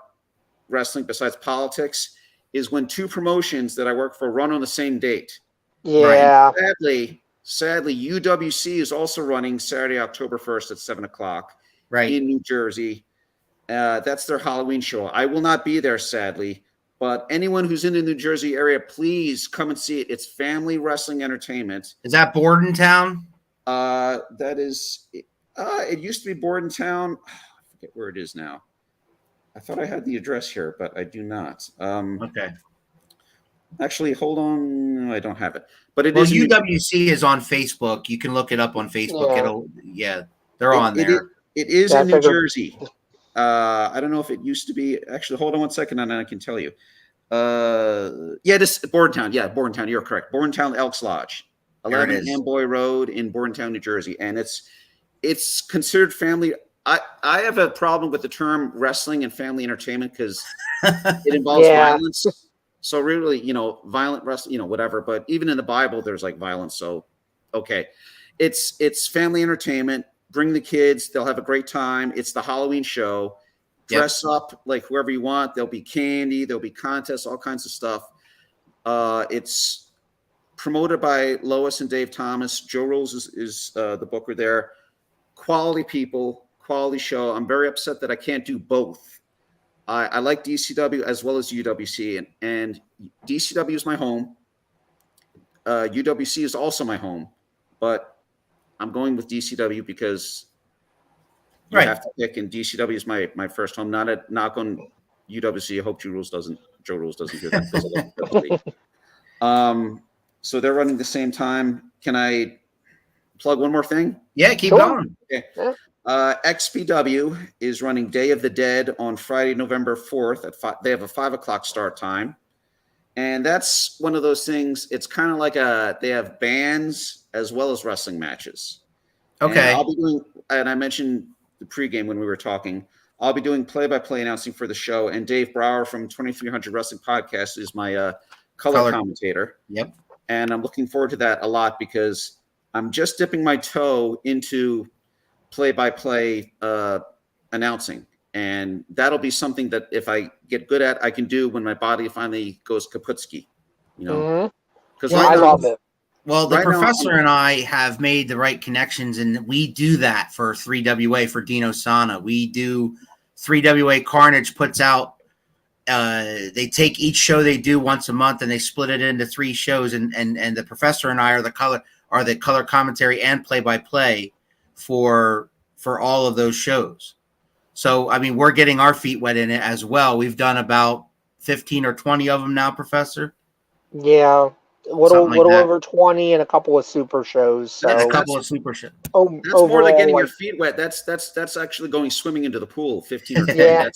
wrestling besides politics is when 2 promotions that I work for run on the same date. Yeah. Right? Sadly, UWC is also running Saturday, October 1st at 7 o'clock in New Jersey. That's their Halloween show. I will not be there, sadly. But anyone who's in the New Jersey area, please come and see it. It's family wrestling entertainment. Is that Bordentown? That is, it used to be Bordentown. I forget where it is now. I thought I had the address here, but I do not. Okay. Actually, hold on. No, I don't have it. But it Well, is UWC is on Facebook. You can look it up on Facebook. They're on there. It is Yeah, I in New figured- Jersey. I don't know if it used to be. Actually, hold on 1 second, and I can tell you. This Bordentown. Yeah, Bordentown. You're correct. Bordentown Elks Lodge, There it 11 is. Amboy Road in Bordentown, New Jersey, and it's considered family. I have a problem with the term wrestling and family entertainment because it involves Yeah. violence. So really, violent wrestling, whatever. But even in the Bible, there's like violence. So, okay, it's family entertainment. Bring the kids; they'll have a great time. It's the Halloween show. Dress up like whoever you want. There'll be candy. There'll be contests, all kinds of stuff. It's promoted by Lois and Dave Thomas. Joe Rules is the booker there. Quality people, quality show. I'm very upset that I can't do both. I like DCW as well as UWC, and DCW is my home. UWC is also my home, but I'm going with DCW because you have to pick, and DCW is my first home. Not a knock on UWC. I hope Joe Rules doesn't hear that. So they're running the same time. Can I plug one more thing? Yeah, keep Sure. going. Okay. Yeah. XPW is running Day of the Dead on Friday, November 4th at 5. They have a 5:00 start time. And that's one of those things. It's kind of like they have bands as well as wrestling matches. Okay. And I'll be doing, and I mentioned the pregame when we were talking, I'll be doing play-by-play announcing for the show. And Dave Brower from 2300 Wrestling Podcast is my color commentator. Yep. And I'm looking forward to that a lot because I'm just dipping my toe into play-by-play announcing, and that'll be something that if I get good at, I can do when my body finally goes kaputski. Mhm. Because Well, I love it. Well, the Right now, professor and I have made the right connections, and we do that for 3WA for Dino Sana. We do 3WA Carnage puts out. They take each show they do once a month, and they split it into 3 shows. And the professor and I are the color commentary and play-by-play for all of those shows. So I mean, we're getting our feet wet in it as well. We've done about 15 or 20 of them now, Professor. Yeah. A little Something like that. over 20 and a couple of super shows. So And a couple of super shows. that's more like overall, getting your feet wet. That's actually going swimming into the pool. 15 or 20. Yeah.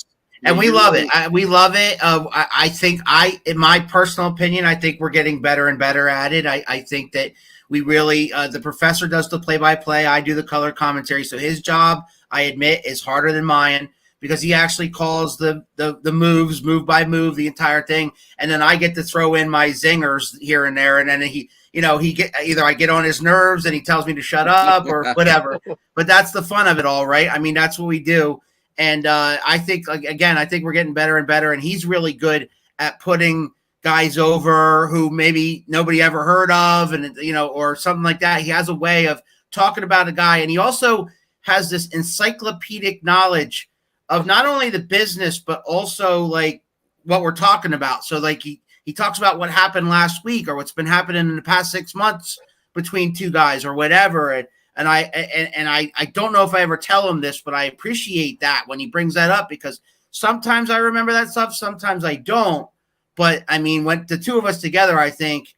And we love it. We love it. I think in my personal opinion, I think we're getting better and better at it. I think that we really, the professor does the play-by-play. I do the color commentary. So his job, I admit, is harder than mine because he actually calls the moves, move by move, the entire thing. And then I get to throw in my zingers here and there. And then either I get on his nerves and he tells me to shut up or whatever. But that's the fun of it all, right? I mean, that's what we do. And I think, again, we're getting better and better. And he's really good at putting guys over who maybe nobody ever heard of, and or something like that. He has a way of talking about a guy, and he also has this encyclopedic knowledge of not only the business but also like what we're talking about. So like he talks about what happened last week or what's been happening in the past 6 months between 2 guys or whatever. And I don't know if I ever tell him this, but I appreciate that when he brings that up because sometimes I remember that stuff, sometimes I don't. But I mean, when the 2 of us together, I think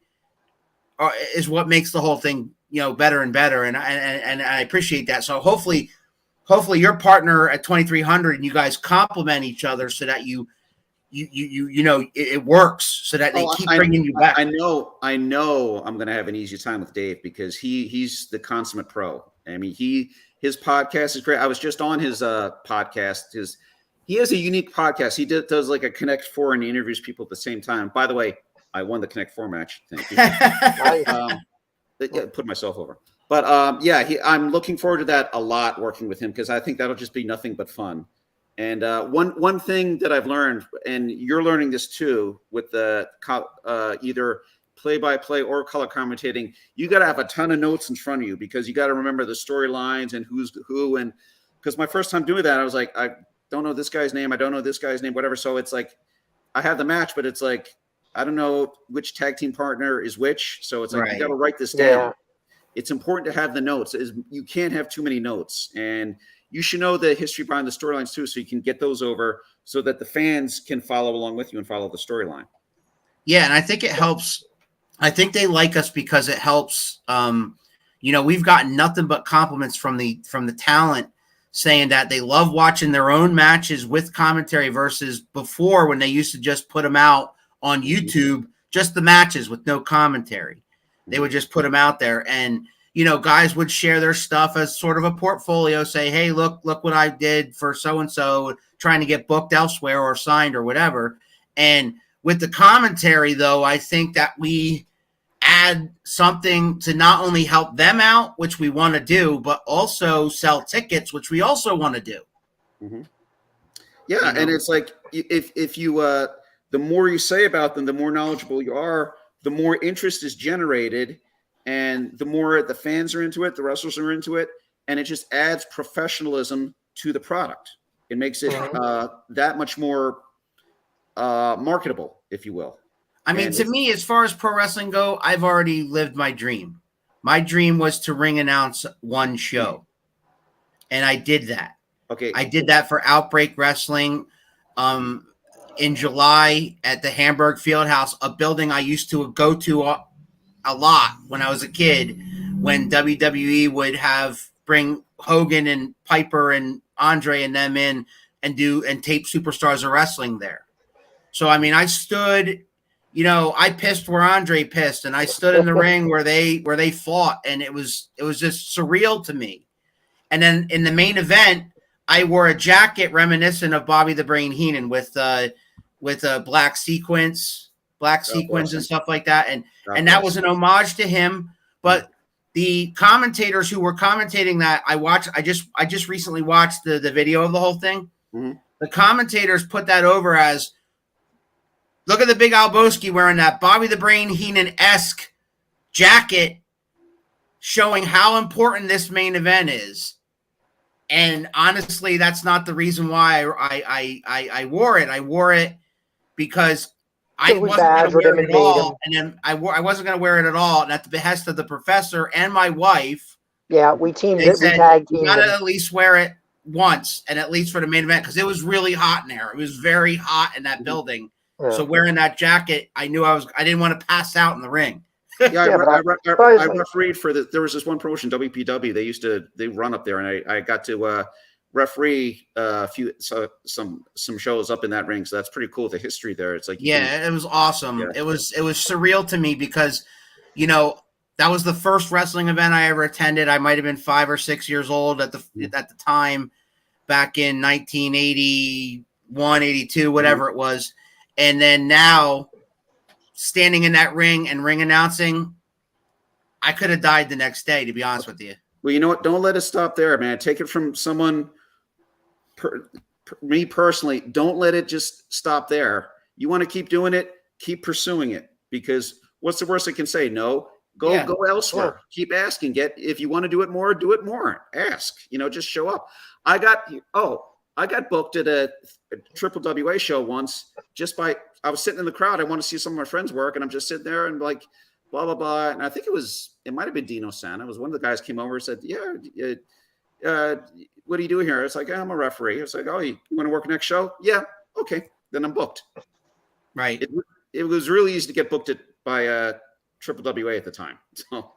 is what makes the whole thing, better and better. And I appreciate that. So hopefully your partner at 2300 and you guys complement each other so that it works so that they keep bringing you back. I know I'm going to have an easy time with Dave because he's the consummate pro. I mean, his podcast is great. I was just on his podcast. He has a unique podcast. He does like a Connect 4 and he interviews people at the same time. By the way, I won the Connect 4 match. Thank you. Put myself over. But I'm looking forward to that a lot, working with him, because I think that'll just be nothing but fun. And one thing that I've learned, and you're learning this too, with the either play-by-play or color commentating, you got to have a ton of notes in front of you because you got to remember the storylines and who's who. And because my first time doing that, I was like, I don't know this guy's name. I don't know this guy's name, whatever. So it's like, I have the match, but it's like, I don't know which tag team partner is which. So it's like, You got to write this down. it's important to have the notes. You can't have too many notes, and you should know the history behind the storylines too, so you can get those over so that the fans can follow along with you and follow the storyline. Yeah, and I think it helps. I think they like us because it helps. We've gotten nothing but compliments from the talent saying that they love watching their own matches with commentary versus before when they used to just put them out on YouTube, just the matches with no commentary. They would just put them out there, and guys would share their stuff as sort of a portfolio, say, hey, look what I did for so-and-so, trying to get booked elsewhere or signed or whatever. And with the commentary, though, I think that we add something to not only help them out, which we want to do, but also sell tickets, which we also want to do. Mm-hmm. Yeah, and it's like if you the more you say about them, the more knowledgeable you are, the more interest is generated, and the more the fans are into it, the wrestlers are into it, and it just adds professionalism to the product. It makes it that much more marketable, if you will. I mean, to me, as far as pro wrestling go, I've already lived my dream. My dream was to ring announce one show, and I did that. Okay, I did that for Outbreak Wrestling in July at the Hamburg Fieldhouse, a building I used to go to a lot when I was a kid, when WWE would bring Hogan and Piper and Andre and them in and tape Superstars of Wrestling there. So, I mean, I stood, I pissed where Andre pissed, and I stood in the ring where they fought, and it was just surreal to me. And then in the main event, I wore a jacket reminiscent of Bobby the Brain Heenan with a black sequins and stuff like that. And that was an homage to him. But the commentators who were commentating that, I just recently watched the video of the whole thing. Mm-hmm. The commentators put that over as, look at the Big Alboski wearing that Bobby the Brain Heenan-esque jacket, showing how important this main event is. And honestly, that's not the reason why I wore it. I wore it because I wasn't going to wear it at all. And then I wasn't going to wear it at all. And at the behest of the professor and my wife. Yeah, we teamed it. We tag teamed. You got to at least wear it once, and at least for the main event, because it was really hot in there. It was very hot in that building. Yeah. So wearing that jacket, I knew I didn't want to pass out in the ring. Yeah, I refereed for there was this one promotion, WPW. They run up there, and I got to referee some shows up in that ring. So that's pretty cool. The history there. It's like, it was awesome. Yeah. It was surreal to me because, that was the first wrestling event I ever attended. I might have been 5 or 6 years old at the time, back in 1981, 82, whatever it was. And then now, standing in that ring and ring announcing, I could have died the next day, to be honest with you. Well, you know what? Don't let it stop there, man. Take it from someone, me personally, don't let it just stop there. You want to keep doing it, keep pursuing it, because what's the worst I can say? No. Go elsewhere. Sure. Keep asking. If you want to do it more, do it more. Ask. Just show up. I got booked at a Triple WA show once I was sitting in the crowd. I want to see some of my friends work, and I'm just sitting there and like blah blah blah. And I think it might have been Dino Santa. It was one of the guys came over and said, what do you do here? It's like, I'm a referee. It's like, oh, you want to work next show? Yeah, okay, then I'm booked. Right. It was really easy to get booked by Triple WA at the time. So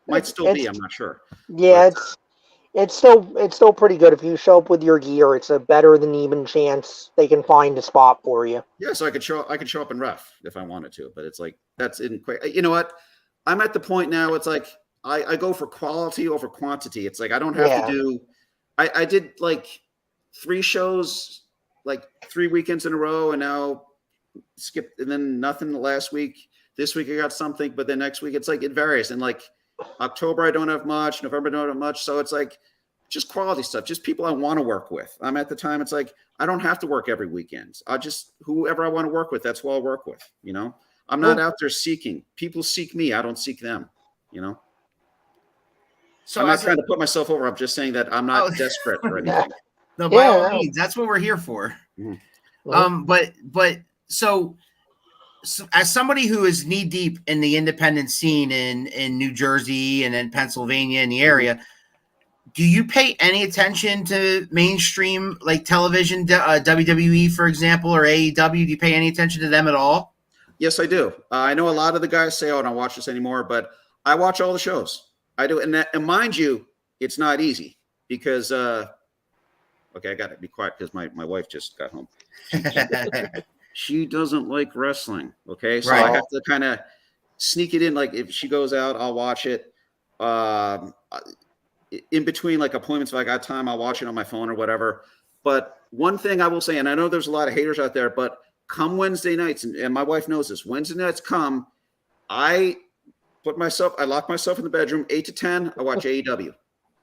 might still be. I'm not sure. Yeah, but it's still pretty good. If you show up with your gear, it's a better than even chance they can find a spot for you. Yeah, so I could show up and ref if I wanted to, but it's like that's in. You know what? I'm at the point now. It's like I go for quality over quantity. It's like I don't have to do. I did like 3 shows, like 3 weekends in a row, and now skipped, and then nothing the last week. This week I got something, but then next week it's like it varies. And like October I don't have much, November I don't have much. So it's like just quality stuff, just people I want to work with. I'm at the time, it's like I don't have to work every weekend. I just whoever I want to work with, that's who I'll work with. I'm not out there seeking. People seek me. I don't seek them. So I'm not trying to put myself over. I'm just saying that I'm not desperate or anything. No, by all means, that's what we're here for. Mm-hmm. But so as somebody who is knee deep in the independent scene in New Jersey and in Pennsylvania in the area, do you pay any attention to mainstream like television, WWE, for example, or AEW? Do you pay any attention to them at all? Yes, I do. I know a lot of the guys say, "Oh, I don't watch this anymore," but I watch all the shows. I do, and mind you, it's not easy because. Okay, I got to be quiet because my wife just got home. She doesn't like wrestling. Okay, so I have to kind of sneak it in. Like if she goes out, I'll watch it. In between like appointments, if I got time, I'll watch it on my phone or whatever. But one thing I will say, and I know there's a lot of haters out there, but come Wednesday nights, and my wife knows this. Wednesday nights come, I lock myself in the bedroom, 8 to 10. I watch AEW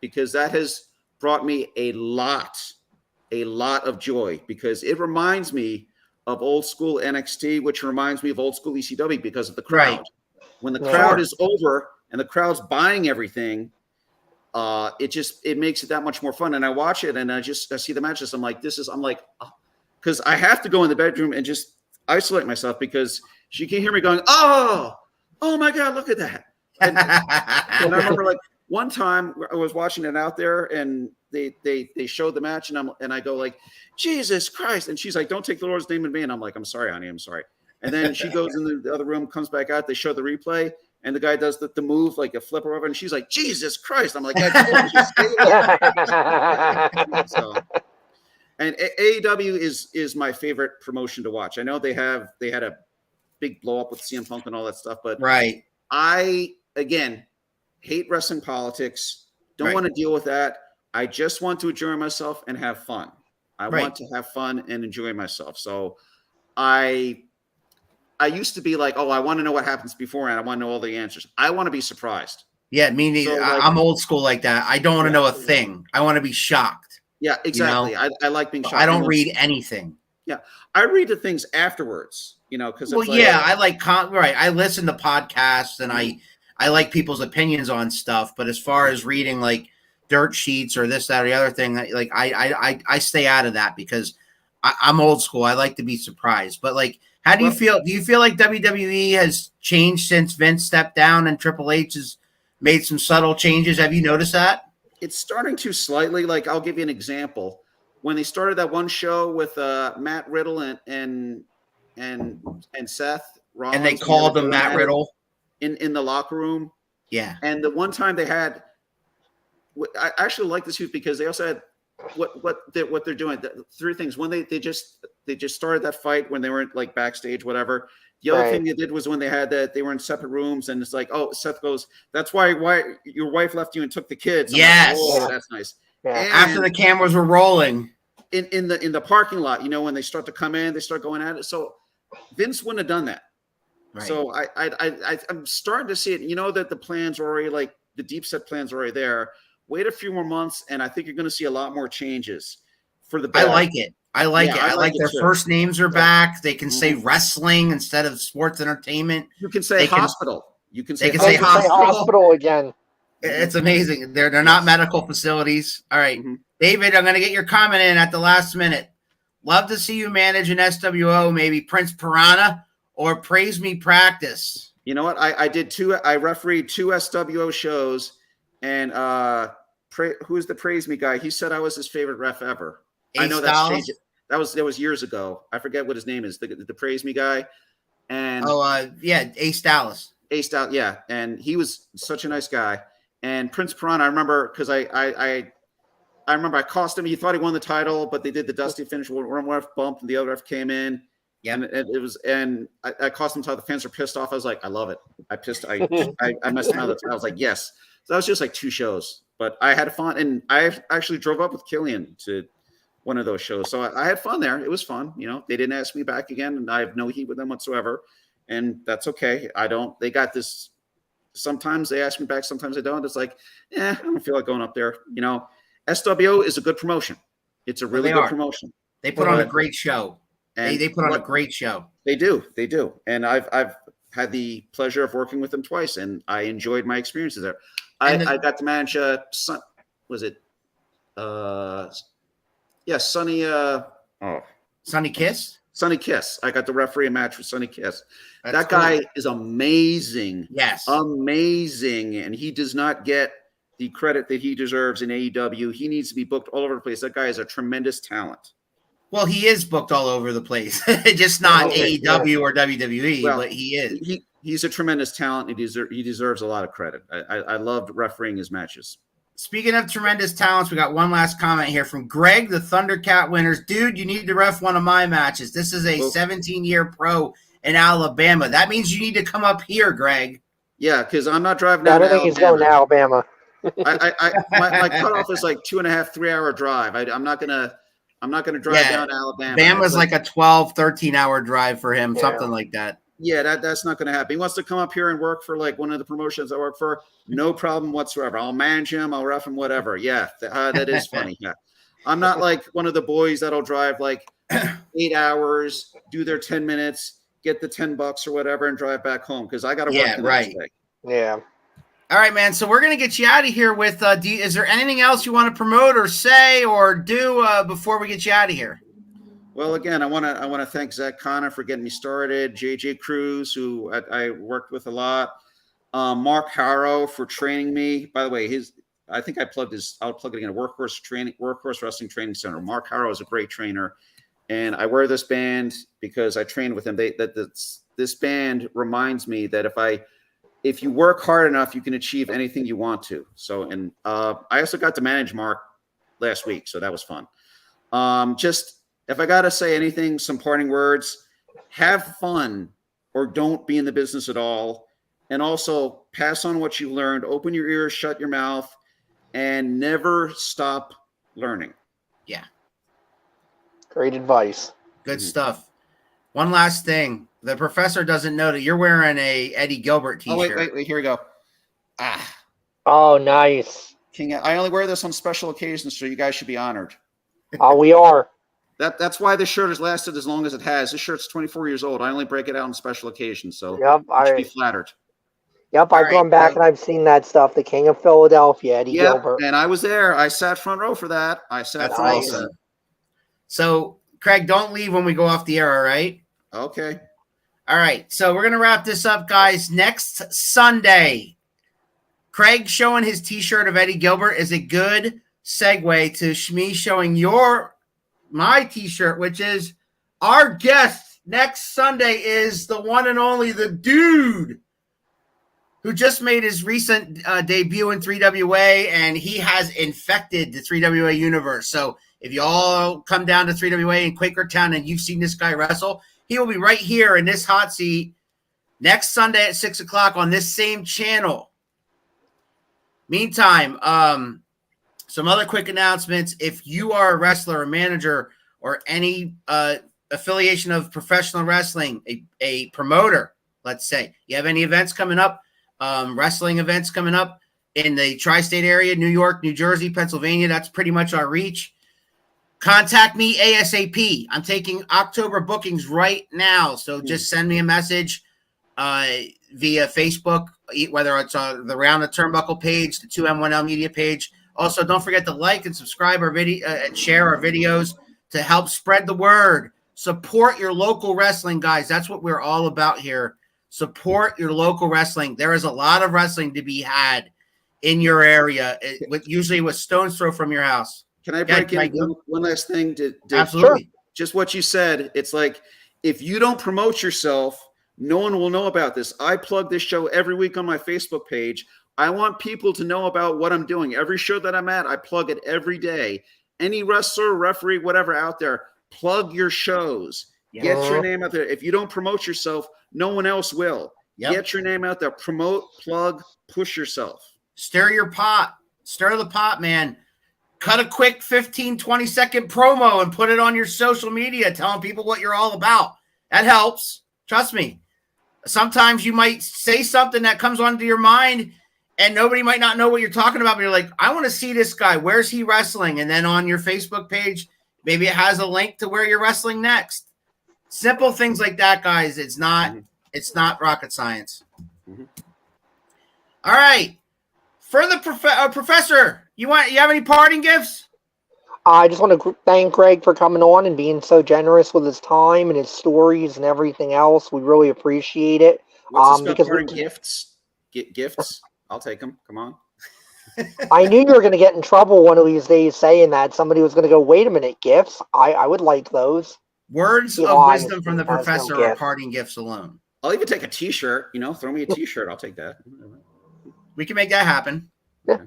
because that has brought me a lot of joy because it reminds me of old school NXT, which reminds me of old school ECW because of the crowd. Right. When the crowd is over and the crowd's buying everything, it makes it that much more fun. And I watch it and I see the matches. I'm like, because I have to go in the bedroom and just isolate myself because she can hear me going, oh my God, look at that. And I remember like one time I was watching it out there and they showed the match and I go like, Jesus Christ. And she's like, don't take the Lord's name in vain. I'm like, I'm sorry, honey. I'm sorry. And then she goes in the other room, comes back out. They show the replay. And the guy does the move like a flip over, and she's like, "Jesus Christ!" I'm like, so, and AEW is my favorite promotion to watch. I know they had a big blow up with CM Punk and all that stuff, but I again hate wrestling politics. Don't want to deal with that. I just want to enjoy myself and have fun. I want to have fun and enjoy myself. So I used to be like, oh, I want to know what happens beforehand. I want to know all the answers. I want to be surprised. Yeah, me neither. So, like, I'm old school like that. I don't want to know a thing. I want to be shocked. Yeah, exactly. You know? I like being shocked. I don't read anything. Yeah, I read the things afterwards. Because I like I listen to podcasts and I like people's opinions on stuff. But as far as reading like dirt sheets or this, that, or the other thing, like I stay out of that because I'm old school. I like to be surprised. But like. How do you feel? Do you feel like WWE has changed since Vince stepped down and Triple H has made some subtle changes? Have you noticed that? It's starting to slightly. Like, I'll give you an example. When they started that one show with Matt Riddle and Seth Rollins, and they called him Matt Riddle in the locker room. Yeah. And the one time they had, I actually like this because they also had what they're doing. Three things. One, they just started that fight when they were like backstage, whatever. The other thing they did was when they had that they were in separate rooms, and it's like, oh, Seth goes, that's why your wife left you and took the kids. Yes, like, oh, that's nice. Yeah. After the cameras were rolling in the parking lot, when they start to come in, they start going at it. So Vince wouldn't have done that. Right. So I'm starting to see it. That the plans are already like the deep set plans are already there. Wait a few more months, and I think you're going to see a lot more changes for the better. I like it. I like their first names are back. They can say wrestling instead of sports entertainment. You can say hospital. You can say hospital again. It's amazing. They're not medical facilities. All right. David, I'm going to get your comment in at the last minute. Love to see you manage an SWO, maybe Prince Piranha or Praise Me Practice. You know what? I did I refereed 2 SWO shows. And who's the Praise Me guy? He said I was his favorite ref ever. I know that's changed. That was years ago. I forget what his name is. The Praise Me guy. And Ace Dallas. Ace Dallas, yeah. And he was such a nice guy. And Prince Piranha, I remember because I remember I cost him. He thought he won the title, but they did the Dusty finish. One ref bumped, and the other ref came in. Yeah, and I cost him until the fans were pissed off. I was like, I love it. I messed him out. I was like, yes. So that was just like 2 shows, but I had fun, and I actually drove up with Killian to one of those shows. So I had fun there. It was fun. They didn't ask me back again, and I have no heat with them whatsoever, and that's okay. They got this. Sometimes they ask me back, sometimes they don't. It's like, I don't feel like going up there. SWO is a good promotion. It's a really good promotion. They put on a great show. And they put on a great show. They do. And I've had the pleasure of working with them twice, and I enjoyed my experiences there. I got to manage Sunny Sunny Kiss? Sonny Kiss. I got to referee a match with Sonny Kiss. That's That cool. guy is amazing. Yes. Amazing. And he does not get the credit that he deserves in AEW. He needs to be booked all over the place. That guy is a tremendous talent. Well, he is booked all over the place, just not Okay, AEW or WWE, Well, but he is. He's a tremendous talent. He deserves a lot of credit. I loved refereeing his matches. Speaking of tremendous talents, we got one last comment here from Greg, the Thundercat winners. Dude, you need to ref one of my matches. This is a 17-year pro in Alabama. That means you need to come up here, Greg. Yeah, because I'm not driving I down don't to think he's going to Alabama. my cutoff is like 2.5, 3 hour drive. I'm not gonna drive down to Alabama. Bama's like a 12, 13-hour drive for him, Yeah. something like that. Yeah, that's not going to happen. He wants to come up here and work for like one of the promotions I work for. No problem whatsoever. I'll manage him. I'll ref him, whatever. Yeah, that is funny. Yeah, I'm not like one of the boys that'll drive like 8 hours, do their 10 minutes, get the $10 or whatever, and drive back home because I got to work the next day. Yeah. All right, man. So we're gonna get you out of here with. Is there anything else you want to promote or say or do before we get you out of here? Well, again, I want to thank Zach Connor for getting me started. JJ Cruz, who I worked with a lot. Mark Harrow for training me. By the way, I think I'll plug it again. Workhorse Wrestling Training Center. Mark Harrow is a great trainer, and I wear this band because I trained with him. This band reminds me that if you work hard enough, you can achieve anything you want to. So, and I also got to manage Mark last week, so that was fun. If I got to say anything, some parting words, have fun or don't be in the business at all. And also pass on what you learned, open your ears, shut your mouth, and never stop learning. Yeah. Great advice. Good stuff. One last thing. The professor doesn't know that you're wearing a Eddie Gilbert t-shirt. Oh, wait, here we go. Oh, nice. King, I only wear this on special occasions, so you guys should be honored. Oh, we are. That's why this shirt has lasted as long as it has. This shirt's 24 years old. I only break it out on special occasions, so Yep, you should be flattered. Yep, I've gone back and I've seen that stuff. The King of Philadelphia, Eddie Gilbert. And I was there. I sat front row for that. That's awesome. So, Craig, don't leave when we go off the air, all right? Okay. All right, so we're going to wrap this up, guys. Next Sunday, Craig showing his T-shirt of Eddie Gilbert is a good segue to me showing my T-shirt, which is our guest next Sunday is the one and only the dude who just made his recent debut in 3WA, and he has infected the 3WA universe. So if you all come down to 3WA in Quakertown and you've seen this guy wrestle, he will be right here in this hot seat next Sunday at 6 o'clock on this same channel. Meantime, some other quick announcements. If you are a wrestler, a manager, or any affiliation of professional wrestling, a promoter, let's say, you have any events coming up, wrestling events coming up in the tri-state area, New York, New Jersey, Pennsylvania, that's pretty much our reach. Contact me ASAP. I'm taking October bookings right now, so just send me a message via Facebook, whether it's on the Around the Turnbuckle page, the 2M1L Media page. Also, don't forget to like and subscribe our video and share our videos to help spread the word. Support your local wrestling, guys. That's what we're all about here. Support your local wrestling. There is a lot of wrestling to be had in your area, usually with stone's throw from your house. Can I break in one last thing? Absolutely. Just what you said. It's like, if you don't promote yourself, no one will know about this. I plug this show every week on my Facebook page. I want people to know about what I'm doing. Every show that I'm at, I plug it every day. Any wrestler, referee, whatever out there, plug your shows. Get your name out there. If you don't promote yourself, no one else will. Get your name out there. Promote, plug, push yourself. Stir your pot. Stir the pot, man. Cut a quick 15, 20-second promo and put it on your social media telling people what you're all about. That helps. Trust me. Sometimes you might say something that comes onto your mind and nobody might not know what you're talking about, but you're like, I want to see this guy. Where's he wrestling? And then on your Facebook page, maybe it has a link to where you're wrestling next. Simple things like that, guys. It's not rocket science. All right. For the professor, you have any parting gifts? I just want to thank Craig for coming on and being so generous with his time and his stories and everything else. We really appreciate it. What's this about parting gifts? Gifts? I'll take them. Come on. I knew you were going to get in trouble one of these days saying that. Somebody was going to go, wait a minute, gifts? I would like those. Words of wisdom from the professor are parting gifts alone. I'll even take a T-shirt. Throw me a T-shirt. I'll take that. We can make that happen. Yeah.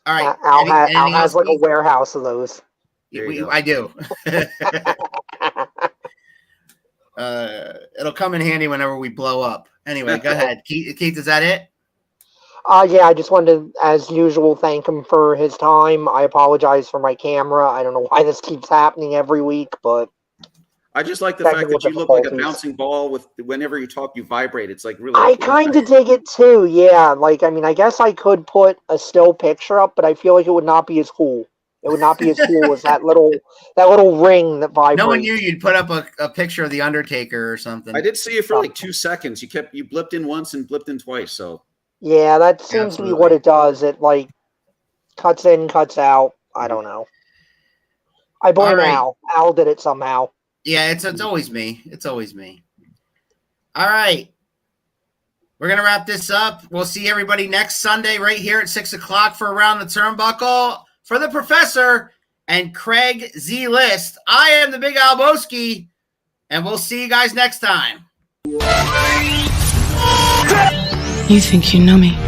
All right. Al has like a warehouse of those. I do. It'll come in handy whenever we blow up. Anyway, go ahead. Keith, is that it? Yeah, I just wanted to, as usual, thank him for his time. I apologize for my camera. I don't know why this keeps happening every week, but I just like the fact that you look like a bouncing ball with whenever you talk, you vibrate. It's like really. I kind of dig it too. Yeah, I guess I could put a still picture up, but I feel like it would not be as cool. It would not be as cool as that little ring that vibrates. No one knew you'd put up a picture of the Undertaker or something. I did see it for like 2 seconds. You blipped in once and blipped in twice. So yeah, that seems to be what it does. It like cuts in, cuts out. I don't know. I blame Al. Al did it somehow. Yeah, it's always me. It's always me. All right. We're going to wrap this up. We'll see everybody next Sunday right here at 6 o'clock for Around the Turnbuckle. For the professor and Craig Z. List, I am the Big Alboski, and we'll see you guys next time. You think you know me?